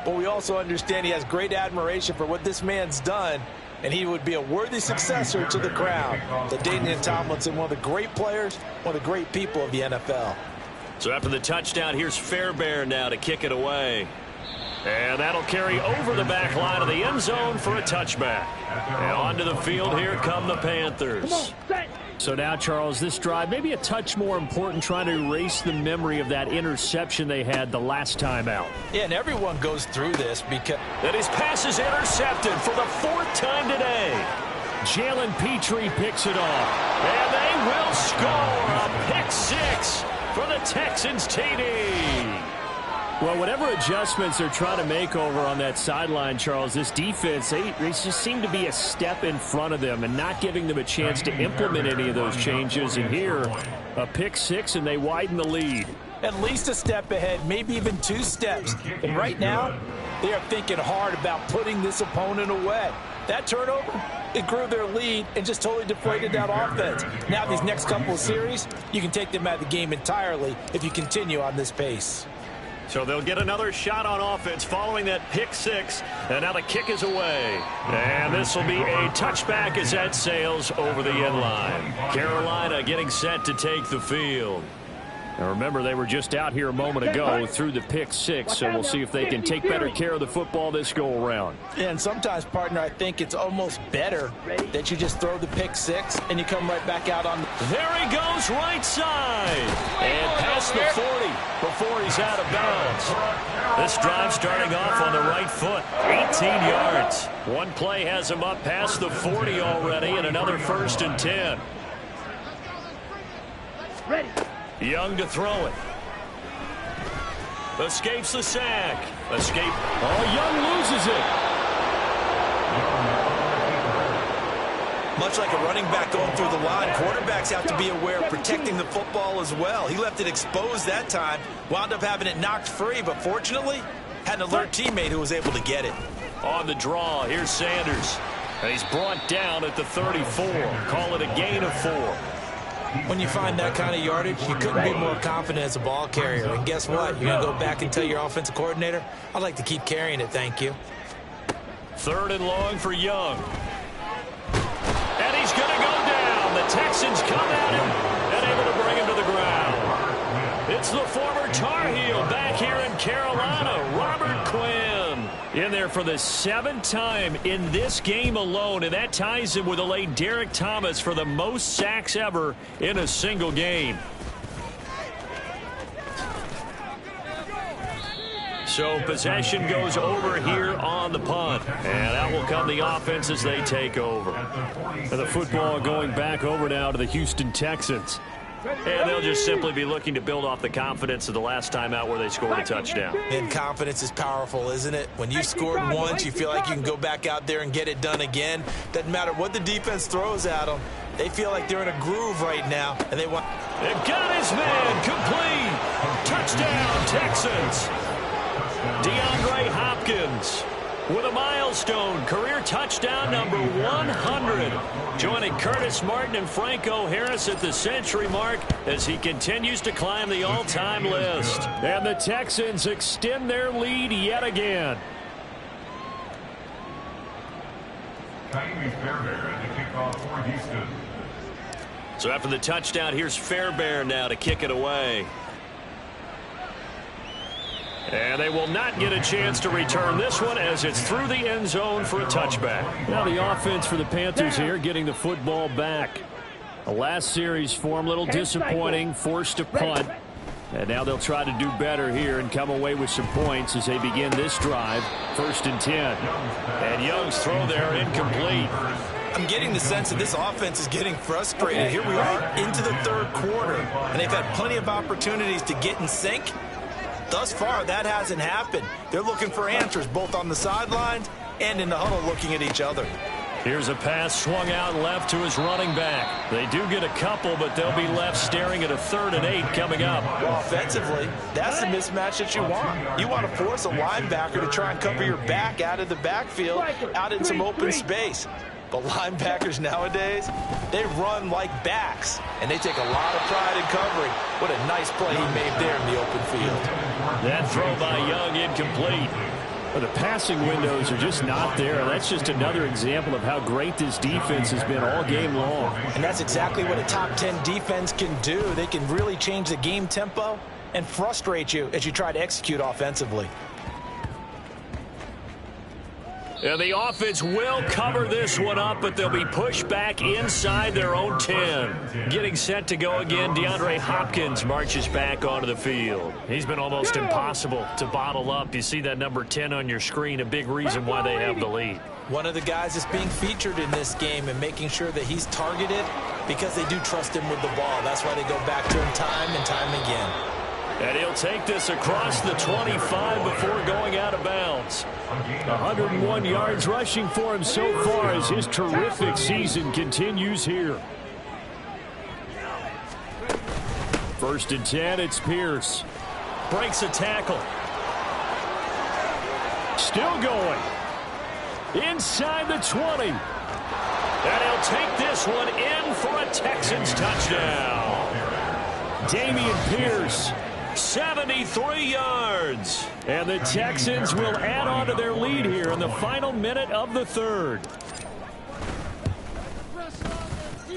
but we also understand he has great admiration for what this man's done, and he would be a worthy successor to the crown. LaDainian Tomlinson, one of the great players, one of the great people of the NFL. So after the touchdown, here's Fairbairn now to kick it away. And that'll carry over the back line of the end zone for a touchback. And onto the field, here come the Panthers. So now, Charles, this drive maybe a touch more important, trying to erase the memory of that interception they had the last time out. Yeah, and everyone goes through this because... And his pass is intercepted for the 4th time today. Jalen Petrie picks it off. And they will score a pick 6 for the Texans TD. Well, whatever adjustments they're trying to make over on that sideline, Charles, this defense, they just seem to be a step in front of them and not giving them a chance to implement any of those changes. And here, a pick 6, and they widen the lead. At least a step ahead, maybe even 2 steps. And right now, they are thinking hard about putting this opponent away. That turnover, it grew their lead and just totally deflated that offense. Now, these next couple of series, you can take them out of the game entirely if you continue on this pace. So they'll get another shot on offense following that pick 6. And now the kick is away. And this will be a touchback as that sails over the end line. Carolina getting set to take the field. And remember, they were just out here a moment ago through the pick six, so we'll see if they can take better care of the football this go around. Yeah, and sometimes, partner, I think it's almost better that you just throw the pick six and you come right back out on. There he goes, right side. And past the 40 before he's out of bounds. This drive starting off on the right foot. 18 yards. One play has him up past the 40 already, and another 1st and 10. Ready. Young to throw it. Escapes the sack. Oh, Young loses it. Much like a running back going through the line, quarterbacks have to be aware of protecting the football as well. He left it exposed that time, wound up having it knocked free, but fortunately had an alert teammate who was able to get it. On the draw, here's Sanders. And he's brought down at the 34. Call it a gain of 4. When you find that kind of yardage, you couldn't be more confident as a ball carrier. And guess what? You're going to go back and tell your offensive coordinator, I'd like to keep carrying it, thank you. 3rd and long for Young. And he's going to go down. The Texans come at him and able to bring him to the ground. It's the former Tar Heel back here in Carolina, Robert Quinn. In there for the 7th time in this game alone, and that ties him with the late Derek Thomas for the most sacks ever in a single game. So possession goes over here on the punt, and out will come the offense as they take over. And the football going back over now to the Houston Texans. And they'll just simply be looking to build off the confidence of the last time out where they scored a touchdown. And confidence is powerful, isn't it? When you scored once, you feel like you can go back out there and get it done again. Doesn't matter what the defense throws at them. They feel like they're in a groove right now, and they want. They've got his man complete. Touchdown, Texans. DeAndre Hopkins with a milestone career touchdown number 100, joining Curtis Martin and Franco Harris at the century mark as he continues to climb the all-time list. And the Texans extend their lead yet again. So after the touchdown, here's Fairbairn now to kick it away. And they will not get a chance to return this one as it's through the end zone for a touchback. Now the offense for the Panthers here getting the football back. The last series for them, a little disappointing, forced to punt. And now they'll try to do better here and come away with some points as they begin this drive. 1st and 10. And Young's throw there incomplete. I'm getting the sense that this offense is getting frustrated. Here we are into the 3rd quarter, and they've had plenty of opportunities to get in sync. Thus far, that hasn't happened. They're looking for answers both on the sidelines and in the huddle looking at each other. Here's a pass swung out left to his running back. They do get a couple, but they'll be left staring at a 3rd and 8 coming up. Well, offensively, that's the mismatch that you want. You want to force a linebacker to try and cover your back out of the backfield, out in some open space. But linebackers nowadays, they run like backs, and they take a lot of pride in covering. What a nice play he made there in the open field. That throw by Young incomplete. Well, the passing windows are just not there. That's just another example of how great this defense has been all game long. And that's exactly what a top 10 defense can do. They can really change the game tempo and frustrate you as you try to execute offensively. And the offense will cover this one up, but they'll be pushed back inside their own 10. Getting set to go again, DeAndre Hopkins marches back onto the field. He's been almost impossible to bottle up. You see that number 10 on your screen, a big reason why they have the lead. One of the guys that's being featured in this game and making sure that he's targeted because they do trust him with the ball. That's why they go back to him time and time again. And he'll take this across the 25 before going out of bounds. 101 yards rushing for him so far as his terrific season continues here. 1st and 10, it's Pierce. Breaks a tackle. Still going. Inside the 20. And he'll take this one in for a Texans touchdown. Dameon Pierce. 73 yards. And the Texans will add on to their lead here in the final minute of the 3rd.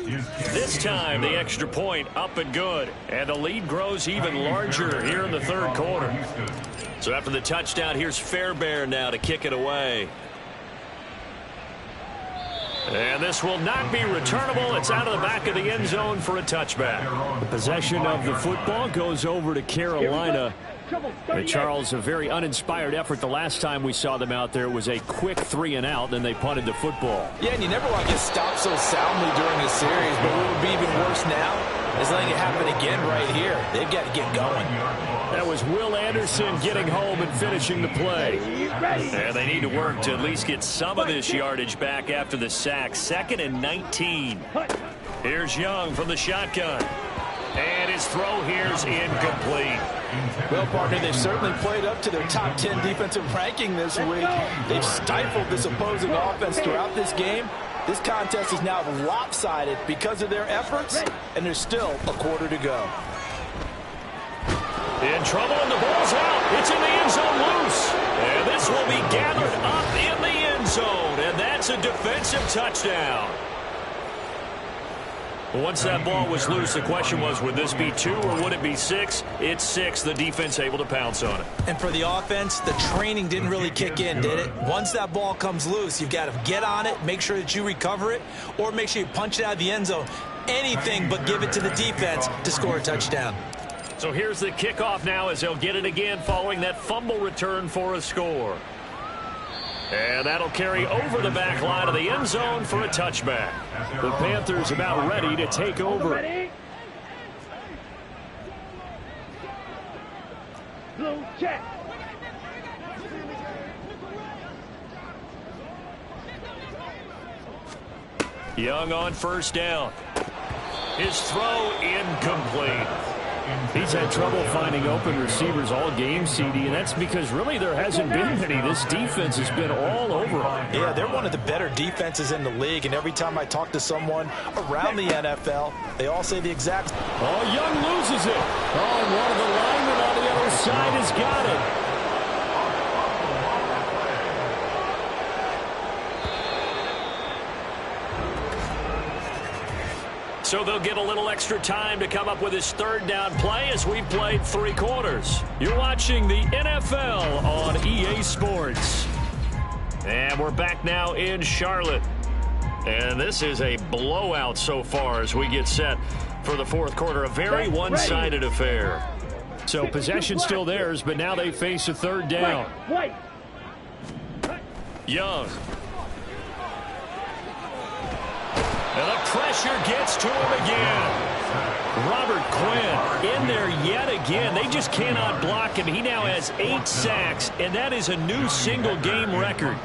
This time, the extra point up and good. And the lead grows even larger here in the third quarter. So after the touchdown, here's Fairbairn now to kick it away. And this will not be returnable. It's out of the back of the end zone for a touchback. The possession of the football goes over to Carolina. And Charles, a very uninspired effort the last time we saw them out there. It was a quick 3-and-out, then they punted the football. Yeah, and you never want to get stopped so soundly during the series, but what would be even worse now is letting it happen again right here. They've got to get going. That was Will Anderson getting home and finishing the play. And they need to work to at least get some of this yardage back after the sack. 2nd and 19. Here's Young from the shotgun. And his throw here's incomplete. Well, partner, they've certainly played up to their top 10 defensive ranking this week. They've stifled this opposing offense throughout this game. This contest is now lopsided because of their efforts, and there's still a quarter to go. In trouble, and the ball's out. It's in the end zone loose. And this will be gathered up in the end zone, and that's a defensive touchdown. Once that ball was loose, the question was, would this be 2 or would it be 6? It's 6. The defense able to pounce on it. And for the offense, the training didn't really kick in, did it? Once that ball comes loose, you've got to get on it, make sure that you recover it, or make sure you punch it out of the end zone. Anything but give it to the defense to score a touchdown. So here's the kickoff now as they'll get it again following that fumble return for a score. And that'll carry over the back line of the end zone for a touchback. The Panthers about ready to take over. Blue check. Young on first down. His throw incomplete. He's had trouble finding open receivers all game, CD, and that's because really there hasn't been many. This defense has been all over them. Yeah, they're one of the better defenses in the league, and every time I talk to someone around the NFL, they all say the exact... Oh, Young loses it. Oh, and one of the linemen on the other side has got it. So they'll get a little extra time to come up with his third down play as we've played 3 quarters. You're watching the NFL on EA Sports. And we're back now in Charlotte. And this is a blowout so far as we get set for the fourth quarter. A very one-sided affair. So possession still theirs, but now they face a third down. Young. And the pressure gets to him again. Robert Quinn in there yet again. They just cannot block him. He now has 8 sacks, and that is a new single-game record.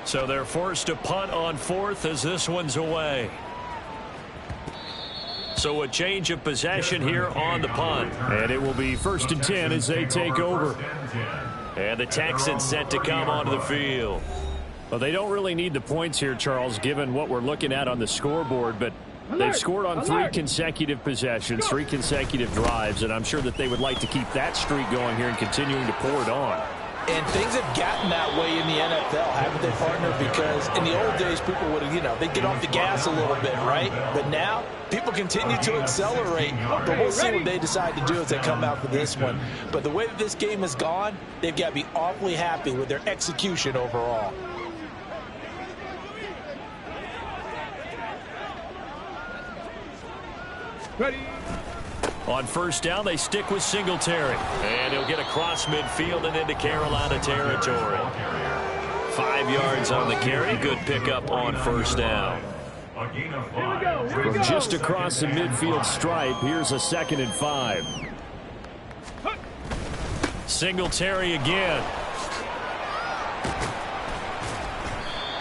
So they're forced to punt on 4th as this one's away. So a change of possession here on the punt. And it will be 1st and 10 as they take over. And the Texans set to come onto the field. Well, they don't really need the points here, Charles, given what we're looking at on the scoreboard, but they've scored on 3 consecutive possessions, 3 consecutive drives, and I'm sure that they would like to keep that streak going here and continuing to pour it on. And things have gotten that way in the NFL, haven't they, partner? Because in the old days, people would, they'd get off the gas a little bit, right? But now, people continue to accelerate. But we'll see what they decide to do as they come out for this one. But the way that this game has gone, they've got to be awfully happy with their execution overall. Ready. On first down, they stick with Singletary. And he'll get across midfield and into Carolina territory. 5 yards on the carry. Good pickup on first down. From just across the midfield stripe, here's a 2nd and 5. Singletary again.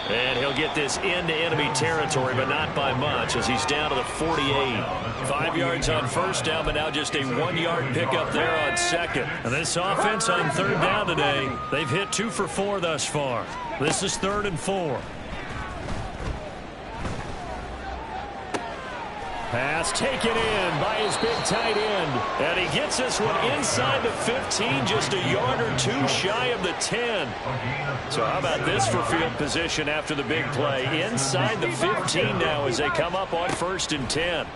And he'll get this into enemy territory, but not by much as he's down to the 48. 5 yards on first down, but now just a 1-yard pickup there on 2nd. And this offense on 3rd down today, they've hit 2 for 4 thus far. This is 3rd and 4. Pass taken in by his big tight end. And he gets this one inside the 15, just a yard or two shy of the 10. So how about this for field position after the big play? Inside the 15 now as they come up on 1st and 10.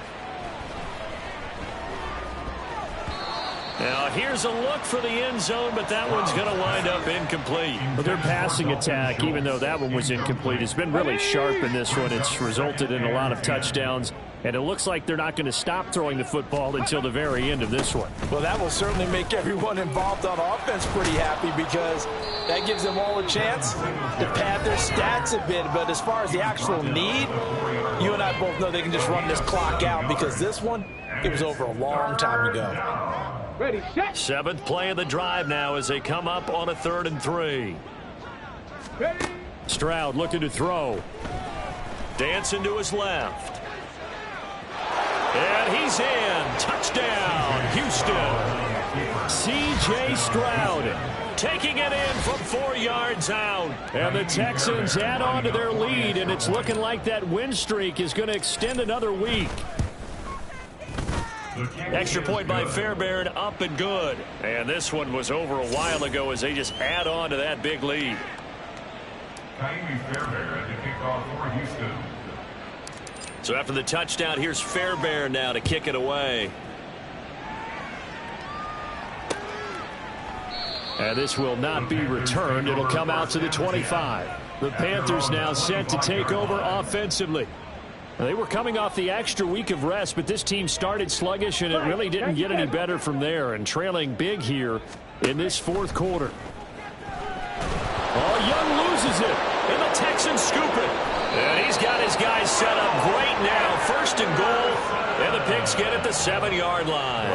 Now, here's a look for the end zone, but that one's going to wind up incomplete. But their passing attack, even though that one was incomplete, has been really sharp in this one. It's resulted in a lot of touchdowns, and it looks like they're not going to stop throwing the football until the very end of this one. Well, that will certainly make everyone involved on offense pretty happy because that gives them all a chance to pad their stats a bit. But as far as the actual need, you and I both know they can just run this clock out because this one, it was over a long time ago. Ready, set. 7th play of the drive now as they come up on a 3rd and 3. Ready. Stroud looking to throw. Dancing to his left. And he's in. Touchdown, Houston. C.J. Stroud taking it in from 4 yards out. And the Texans add on to their lead, and it's looking like that win streak is going to extend another week. Extra point by Fairbairn, up and good. And this one was over a while ago as they just add on to that big lead. Fairbairn to kick off for Houston. So after the touchdown, here's Fairbairn now to kick it away. And this will not be returned. It'll come out to the 25. The Panthers now set to take over offensively. They were coming off the extra week of rest, but this team started sluggish, and it really didn't get any better from there, and trailing big here in this 4th quarter. Oh, Young loses it, and the Texans scoop it. And he's got his guys set up great now. 1st and goal, and the Pigs get at the 7-yard line.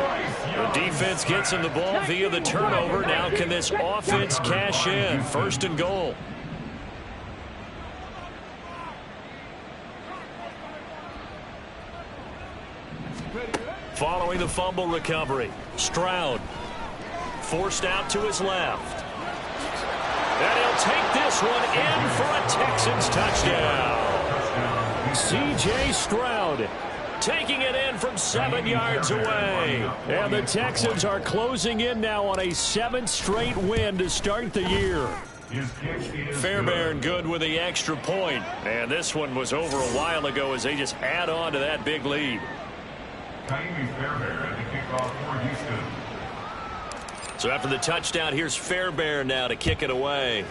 The defense gets him the ball via the turnover. Now can this offense cash in? 1st and goal. Following the fumble recovery, Stroud forced out to his left. And he'll take this one in for a Texans touchdown. C.J. Stroud taking it in from 7 yards away. And the Texans are closing in now on a 7th straight win to start the year. Fairbairn good with the extra point. And this one was over a while ago as they just add on to that big lead. Fairbairn to kick off for Houston. So after the touchdown, here's Fairbairn now to kick it away.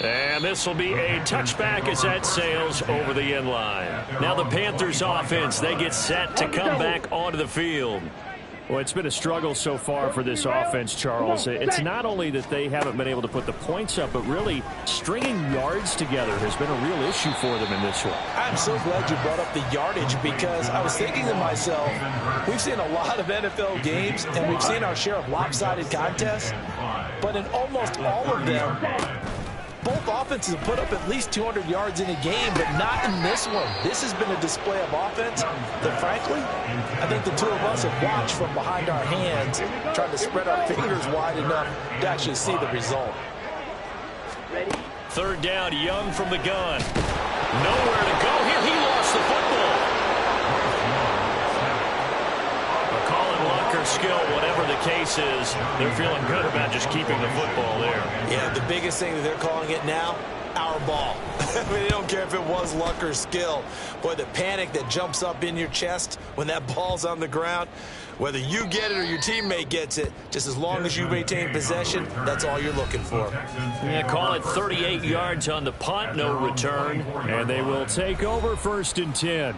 And this will be a touchback as that sails over the end line. Now the Panthers offense, they get set to come back onto the field. Well, it's been a struggle so far for this offense, Charles. It's not only that they haven't been able to put the points up, but really stringing yards together has been a real issue for them in this one. I'm so glad you brought up the yardage because I was thinking to myself, we've seen a lot of NFL games and we've seen our share of lopsided contests, but in almost all of them, both offenses have put up at least 200 yards in a game, but not in this one. This has been a display of offense that, frankly, I think the two of us have watched from behind our hands, trying to spread our fingers wide enough to actually see the result. 3rd down, Young from the gun. Nowhere to go here. He lost the football. Skill, whatever the case is, they're feeling good about just keeping the football there. Yeah, the biggest thing that they're calling it now, our ball. I mean, they don't care if it was luck or skill. Boy, the panic that jumps up in your chest when that ball's on the ground, whether you get it or your teammate gets it, just as long as you maintain possession, that's all you're looking for. Yeah, call it 38 yards on the punt, no return. And they will take over 1st and 10.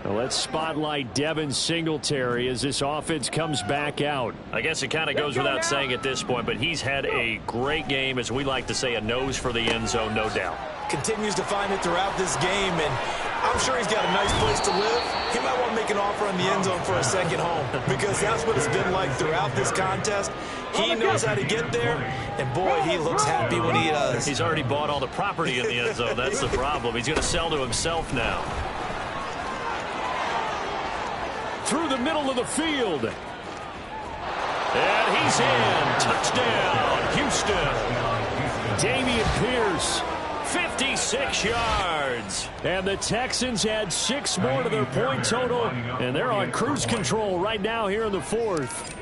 Now let's spotlight Devin Singletary as this offense comes back out. I guess it kind of goes without saying at this point, but he's had a great game, as we like to say, a nose for the end zone, no doubt. Continues to find it throughout this game, and I'm sure he's got a nice place to live. He might want to make an offer on the end zone for a second home because that's what it's been like throughout this contest. He knows how to get there, and boy, he looks happy when he does. He's already bought all the property in the end zone. That's the problem. He's going to sell to himself now. Through the middle of the field. And he's in. Touchdown, Houston. Dameon Pierce 56 yards. And the Texans had 6 more to their point total, and they're on cruise control right now here in the 4th.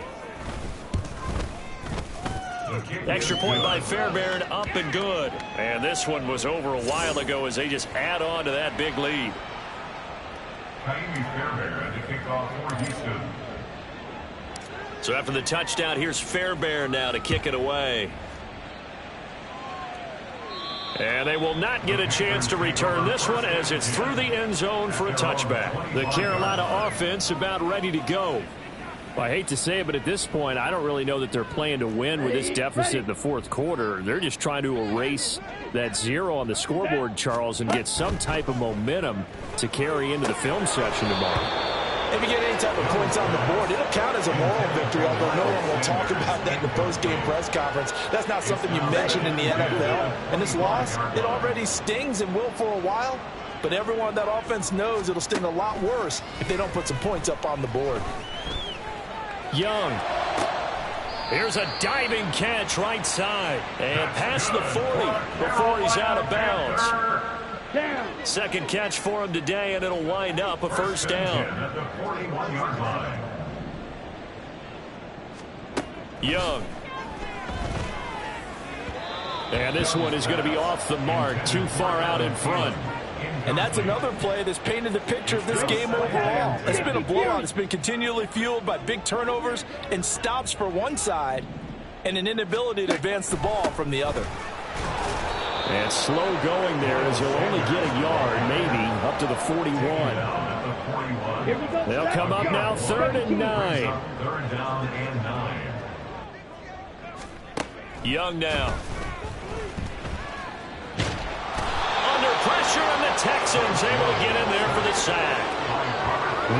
Extra point by Fairbairn, up and good. And this one was over a while ago as they just add on to that big lead. So after the touchdown, here's Fairbairn now to kick it away. And they will not get a chance to return this one as it's through the end zone for a touchback. The Carolina offense about ready to go. Well, I hate to say it, but at this point, I don't really know that they're playing to win with this deficit in the 4th quarter. They're just trying to erase that 0 on the scoreboard, Charles, and get some type of momentum to carry into the film session tomorrow. If you get any type of points on the board, it'll count as a moral victory, although no one will talk about that in the post-game press conference. That's not something you mention in the NFL. And this loss, it already stings and will for a while, but everyone on that offense knows it'll sting a lot worse if they don't put some points up on the board. Young. Here's a diving catch right side. And past the 40 before he's out of bounds. Second catch for him today, and it'll wind up a first down. Young. And this one is going to be off the mark, too far out in front. And that's another play that's painted the picture of this game overall. It's been a blowout. It's been continually fueled by big turnovers and stops for one side and an inability to advance the ball from the other. And slow going there as he'll only get a yard, maybe, up to the 41. They'll come up now 3rd and 9. Young now. Pressure, and the Texans able to get in there for the sack.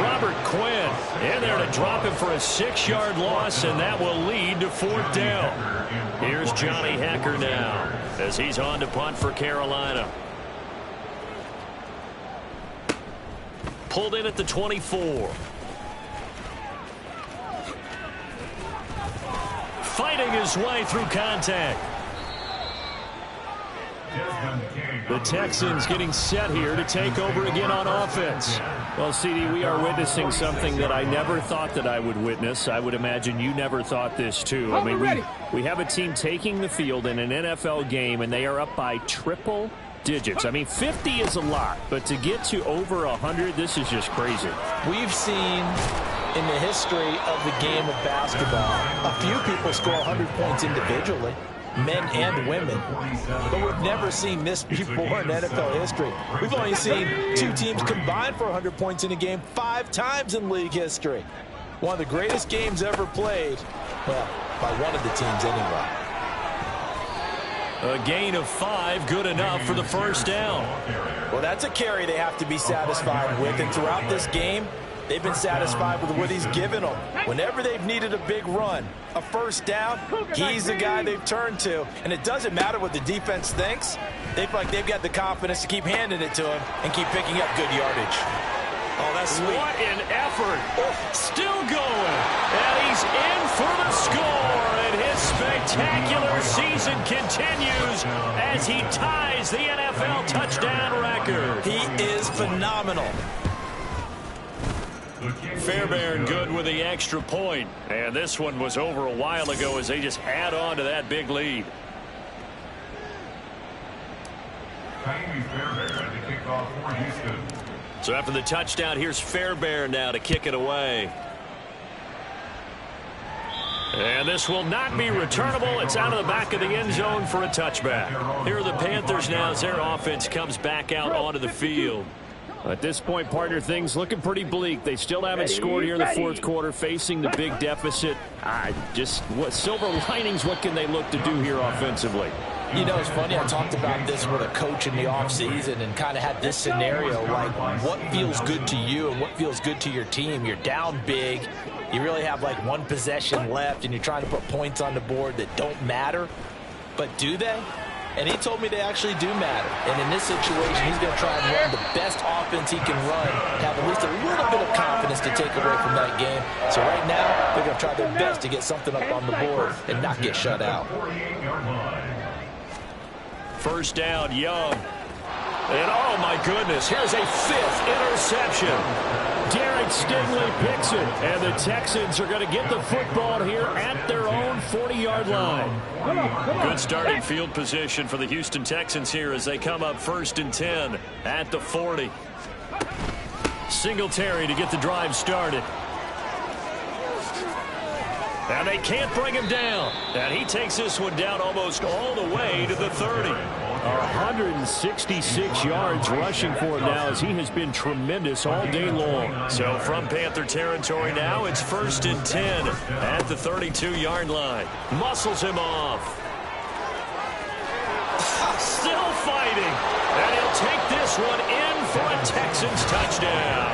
Robert Quinn in there to drop him for a 6-yard loss, and that will lead to 4th down. Here's Johnny Hecker now as he's on to punt for Carolina. Pulled in at the 24. Fighting his way through contact. The Texans getting set here to take over again on offense. Well, CD, we are witnessing something that I never thought that I would witness. I would imagine you never thought this, too. I mean, we have a team taking the field in an NFL game, and they are up by triple digits. I mean, 50 is a lot, but to get to over 100, this is just crazy. We've seen in the history of the game of basketball a few people score 100 points individually, men and women, but we've never seen this before in NFL history. We've only seen 2 teams combine for 100 points in a game 5 times in league history. One of the greatest games ever played, well, by one of the teams anyway. A gain of 5, good enough for the first down. Well, that's a carry they have to be satisfied with, and throughout this game, they've been satisfied with what he's given them. Whenever they've needed a big run, a first down, he's the guy they've turned to. And it doesn't matter what the defense thinks. They feel like they've got the confidence to keep handing it to him and keep picking up good yardage. Oh, that's sweet. What an effort. Still going. And he's in for the score. And his spectacular season continues as he ties the NFL touchdown record. He is phenomenal. Fairbairn good with the extra point. And this one was over a while ago as they just add on to that big lead. So after the touchdown, here's Fairbairn now to kick it away. And this will not be returnable. It's out of the back of the end zone for a touchback. Here are the Panthers now as their offense comes back out onto the field. At this point, partner, things looking pretty bleak. They still haven't scored here in the 4th quarter, facing the big deficit. What silver linings, what can they look to do here offensively? You know, it's funny, I talked about this with a coach in the offseason and kind of had this scenario, like what feels good to you and what feels good to your team. You're down big. You really have like 1 possession left, and you're trying to put points on the board that don't matter. But do they? And he told me they actually do matter. And in this situation, he's going to try and run the best offense he can run, have at least a little bit of confidence to take away from that game. So right now, they're going to try their best to get something up on the board and not get shut out. First down, Young. And oh my goodness, here's a 5th interception. Derek Stingley picks it, and the Texans are going to get the football here at their own 40-yard line. Good starting field position for the Houston Texans here as they come up 1st and 10 at the 40. Singletary to get the drive started. And they can't bring him down. And he takes this one down almost all the way to the 30. 166 yards rushing for him now as he has been tremendous all day long. So from Panther territory now, it's 1st and 10 at the 32-yard line. Muscles him off. Still fighting. And he'll take this one in for a Texans touchdown.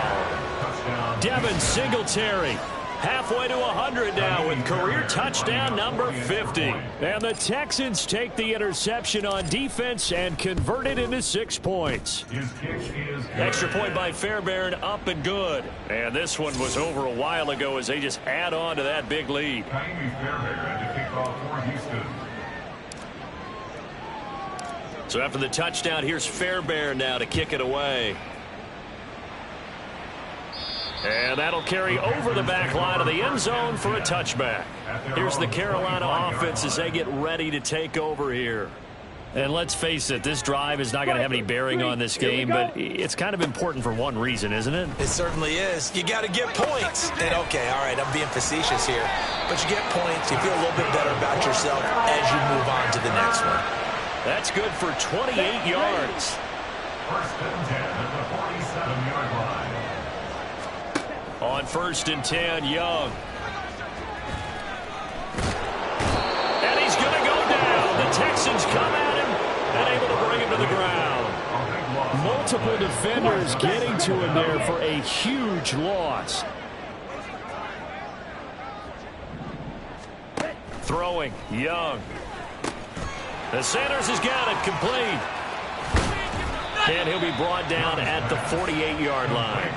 Devin Singletary. Halfway to 100 now with career touchdown number 50. And the Texans take the interception on defense and convert it into 6 points. Extra point by Fairbairn, up and good. And this one was over a while ago as they just add on to that big lead. So after the touchdown, here's Fairbairn now to kick it away. And that'll carry over the back line of the end zone for a touchback. Here's the Carolina offense as they get ready to take over here. And let's face it, this drive is not going to have any bearing on this game, but it's kind of important for one reason, isn't it? It certainly is. You got to get points. And, okay, all right, I'm being facetious here. But you get points, you feel a little bit better about yourself as you move on to the next one. That's good for 28 yards. 1st and 10 at the 47-yard line. On 1st and 10, Young. And he's going to go down. The Texans come at him and able to bring him to the ground. Multiple defenders getting to him there for a huge loss. Throwing, Young. The Sanders has got it complete. And he'll be brought down at the 48-yard line.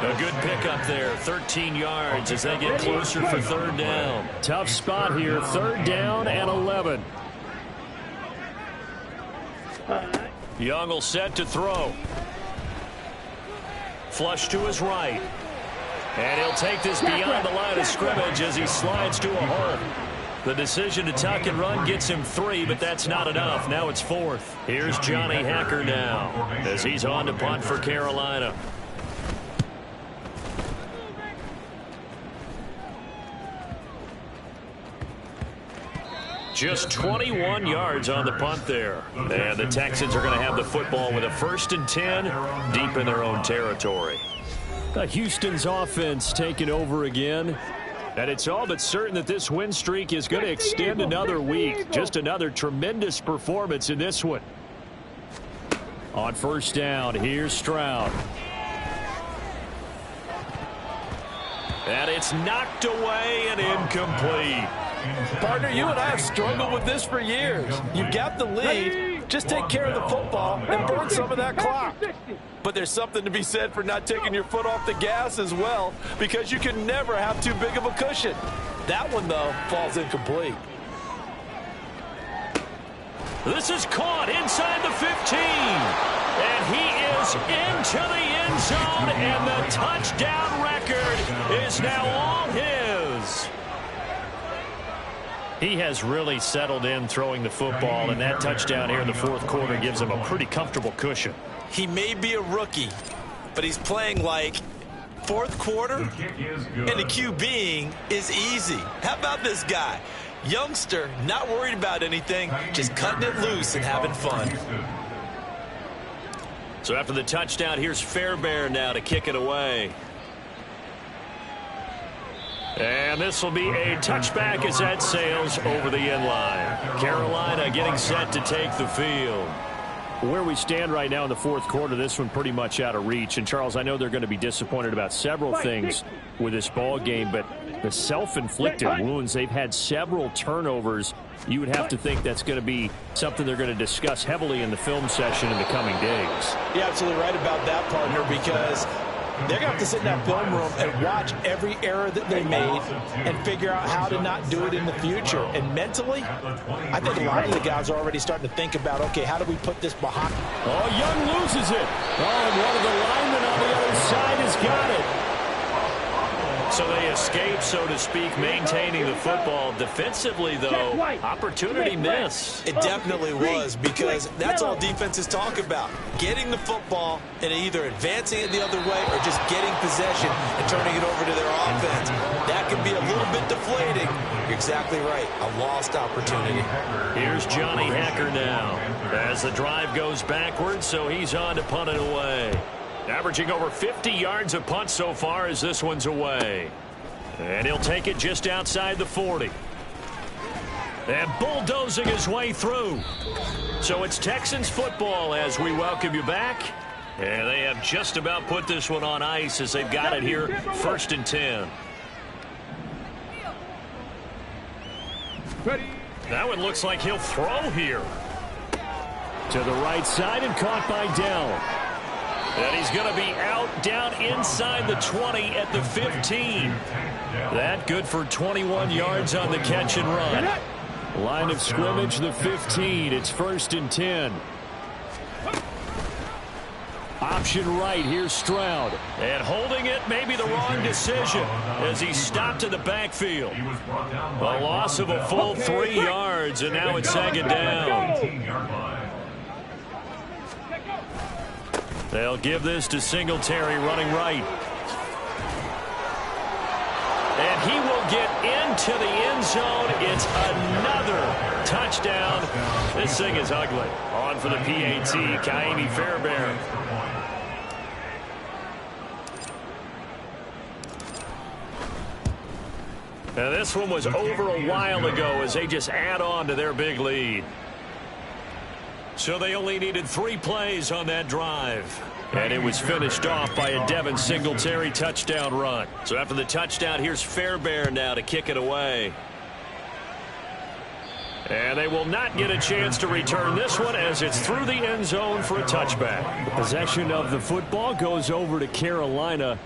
A good pickup there, 13 yards as they get closer for 3rd down. Tough spot here, 3rd down and 11. Young will set to throw. Flush to his right. And he'll take this beyond the line of scrimmage as he slides to a hole. The decision to tuck and run gets him 3, but that's not enough. Now it's 4th. Here's Johnny Hacker now as he's on to punt for Carolina. Just 21 yards on the punt there. And the Texans are going to have the football with a 1st and 10 deep in their own territory. Houston's offense taking over again. And it's all but certain that this win streak is going to extend another week. Just another tremendous performance in this one. On 1st down, here's Stroud. And it's knocked away and incomplete. Partner, you and I have struggled with this for years. You've got the lead. Just take care of the football and burn some of that clock. But there's something to be said for not taking your foot off the gas as well, because you can never have too big of a cushion. That one, though, falls incomplete. This is caught inside the 15. And he is into the end zone, and the touchdown record is now all his. He has really settled in throwing the football, and that touchdown here in the 4th quarter gives him a pretty comfortable cushion. He may be a rookie, but he's playing like 4th quarter, and the QBing is easy. How about this guy? Youngster, not worried about anything, just cutting it loose and having fun. So after the touchdown, here's Fairbairn now to kick it away. And this will be a touchback as that sails over the end line. Carolina getting set to take the field. Where we stand right now in the 4th quarter, this one pretty much out of reach. And, Charles, I know they're going to be disappointed about several things with this ball game, but the self-inflicted wounds, they've had several turnovers. You would have to think that's going to be something they're going to discuss heavily in the film session in the coming days. You're absolutely right about that, partner, because They're going to have to sit in that film room and watch every error that they made and figure out how to not do it in the future. And mentally, I think a lot of the guys are already starting to think about, okay, how do we put this behind? Oh, Young loses it. Oh, and one of the linemen on the other side has got it. So they escape, so to speak, maintaining the football. Defensively, though, opportunity missed. It definitely was, because that's all defenses talk about. Getting the football and either advancing it the other way or just getting possession and turning it over to their offense. That can be a little bit deflating. You're exactly right. A lost opportunity. Here's Johnny Hecker now as the drive goes backwards, so he's on to punt it away. Averaging over 50 yards a punt so far as this one's away. And he'll take it just outside the 40. And bulldozing his way through. So it's Texans football as we welcome you back. And they have just about put this one on ice as they've got it here, 1st and 10. That one looks like he'll throw here. To the right side and caught by Dell. And he's going to be out down inside the 20 at the 15. That good for 21 yards on the catch and run. Line of scrimmage, the 15. It's 1st and 10. Option right, here's Stroud. And holding it may be the wrong decision as he stopped in the backfield. A loss of a full 3 yards, and now it's 2nd down. They'll give this to Singletary running right. And he will get into the end zone. It's another touchdown. This thing is ugly. On for the PAT, Kaimi Fairbairn. Now this one was over a while ago as they just add on to their big lead. So they only needed 3 plays on that drive. And it was finished off by a Devin Singletary touchdown run. So after the touchdown, here's Fairbairn now to kick it away. And they will not get a chance to return this one as it's through the end zone for a touchback. The possession of the football goes over to Carolina.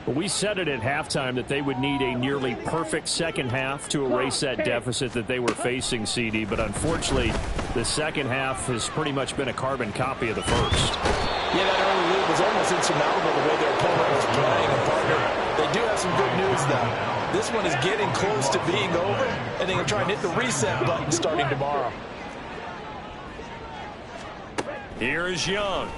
But we said it at halftime that they would need a nearly perfect second half to erase that deficit that they were facing, CD. But unfortunately, the second half has pretty much been a carbon copy of the first. Yeah, that early lead was almost insurmountable the way their opponent was playing. And partner, they do have some good news, though. This one is getting close to being over, and they can try and hit the reset button starting tomorrow. Here is Young.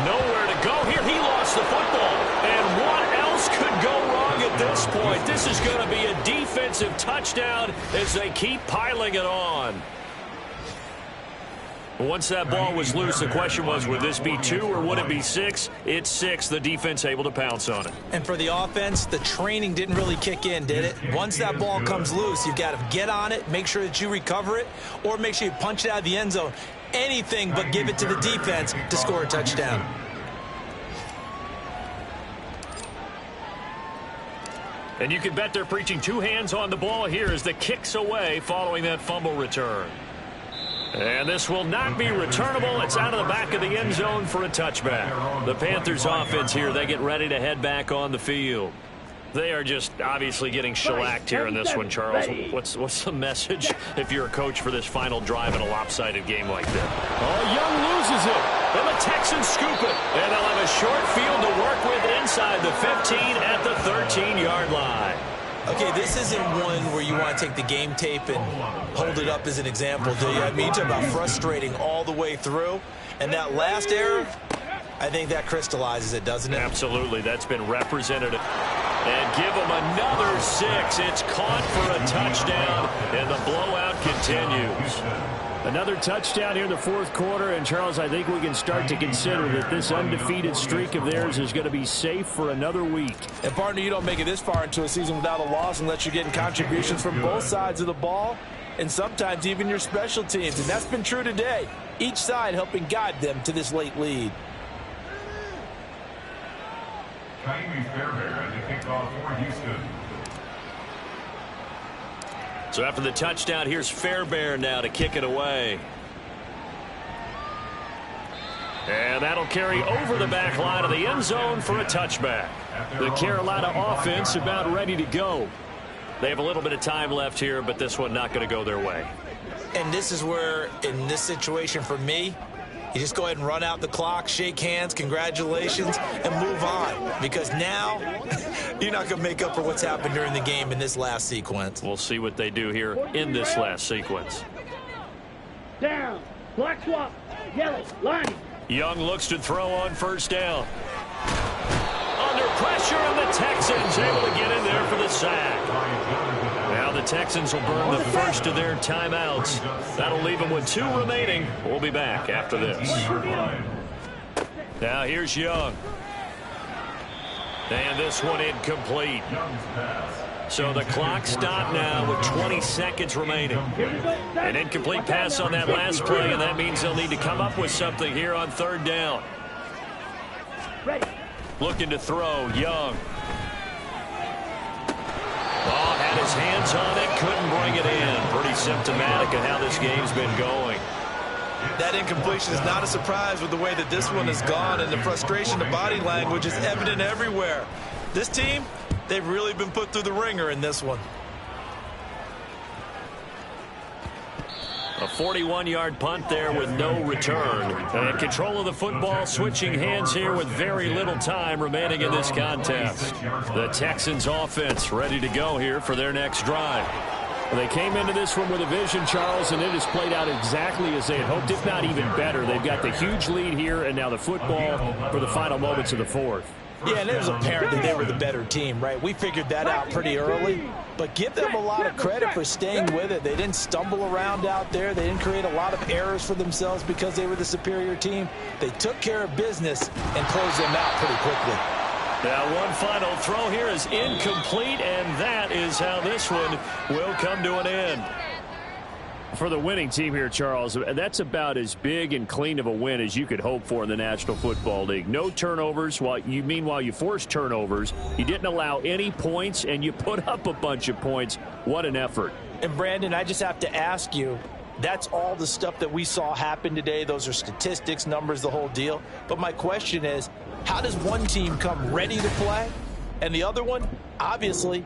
Nowhere to go here. He lost the football. And what else could go wrong at this point? This is going to be a defensive touchdown as they keep piling it on. Once that ball was loose, the question was, would this be 2 or would it be 6? It's 6. The defense able to pounce on it. And for the offense, the training didn't really kick in, did it? Once that ball comes loose, you've got to get on it, make sure that you recover it, or make sure you punch it out of the end zone. Anything but give it to the defense to score a touchdown. And you can bet they're preaching 2 hands on the ball here as the kick's away following that fumble return. And this will not be returnable. It's out of the back of the end zone for a touchback. The Panthers offense here, they get ready to head back on the field. They are just obviously getting shellacked here in this one, Charles. What's the message if you're a coach for this final drive in a lopsided game like this? Oh, Young loses it. And the Texans scoop it. And they'll have a short field to work with inside the 15 at the 13-yard line. Okay, this isn't one where you want to take the game tape and hold it up as an example, do you? I mean, you talk about frustrating all the way through. And that last error, I think that crystallizes it, doesn't it? Absolutely. That's been representative. And give them another 6. It's caught for a touchdown, and the blowout continues. Another touchdown here in the 4th quarter, and Charles, I think we can start to consider that this undefeated streak of theirs is going to be safe for another week. And partner, you don't make it this far into a season without a loss unless you're getting contributions from both sides of the ball, and sometimes even your special teams, and that's been true today. Each side helping guide them to this late lead. Kaimi Fairbairn, the kickoff for Houston. So after the touchdown, here's Fairbairn now to kick it away. And that'll carry over the back line of the end zone for a touchback. The Carolina offense about ready to go. They have a little bit of time left here, but this one not going to go their way. And this is where, in this situation for me, you just go ahead and run out the clock, shake hands, congratulations, and move on. Because now, you're not going to make up for what's happened during the game in this last sequence. We'll see what they do here in this last sequence. Down. Black swap. Yellow. Line. Young looks to throw on first down. Under pressure, and the Texans able to get in there for the sack. Now the Texans will burn the first of their timeouts. That'll leave them with 2 remaining. We'll be back after this. Now here's Young. And this one incomplete. So the clock stopped now with 20 seconds remaining. An incomplete pass on that last play, and that means they'll need to come up with something here on third down. Looking to throw, Young. Oh, had his hands on it, couldn't bring it in. Pretty symptomatic of how this game's been going. That incompletion is not a surprise with the way that this one has gone, and the frustration, the body language is evident everywhere. This team, they've really been put through the ringer in this one. A 41-yard punt there with no return. And control of the football, switching hands here with very little time remaining in this contest. The Texans offense ready to go here for their next drive. They came into this one with a vision, Charles, and it has played out exactly as they had hoped, if not even better. They've got the huge lead here, and now the football for the final moments of the fourth. Yeah, and it was apparent that they were the better team, right? We figured that out pretty early, but give them a lot of credit for staying with it. They didn't stumble around out there. They didn't create a lot of errors for themselves because they were the superior team. They took care of business and closed them out pretty quickly. Now one final throw here is incomplete, and that is how this one will come to an end. For the winning team here, Charles, that's about as big and clean of a win as you could hope for in the National Football League. No turnovers. Meanwhile, you forced turnovers. You didn't allow any points, and you put up a bunch of points. What an effort. And, Brandon, I just have to ask you, that's all the stuff that we saw happen today. Those are statistics, numbers, the whole deal. But my question is, how does one team come ready to play, and the other one, obviously,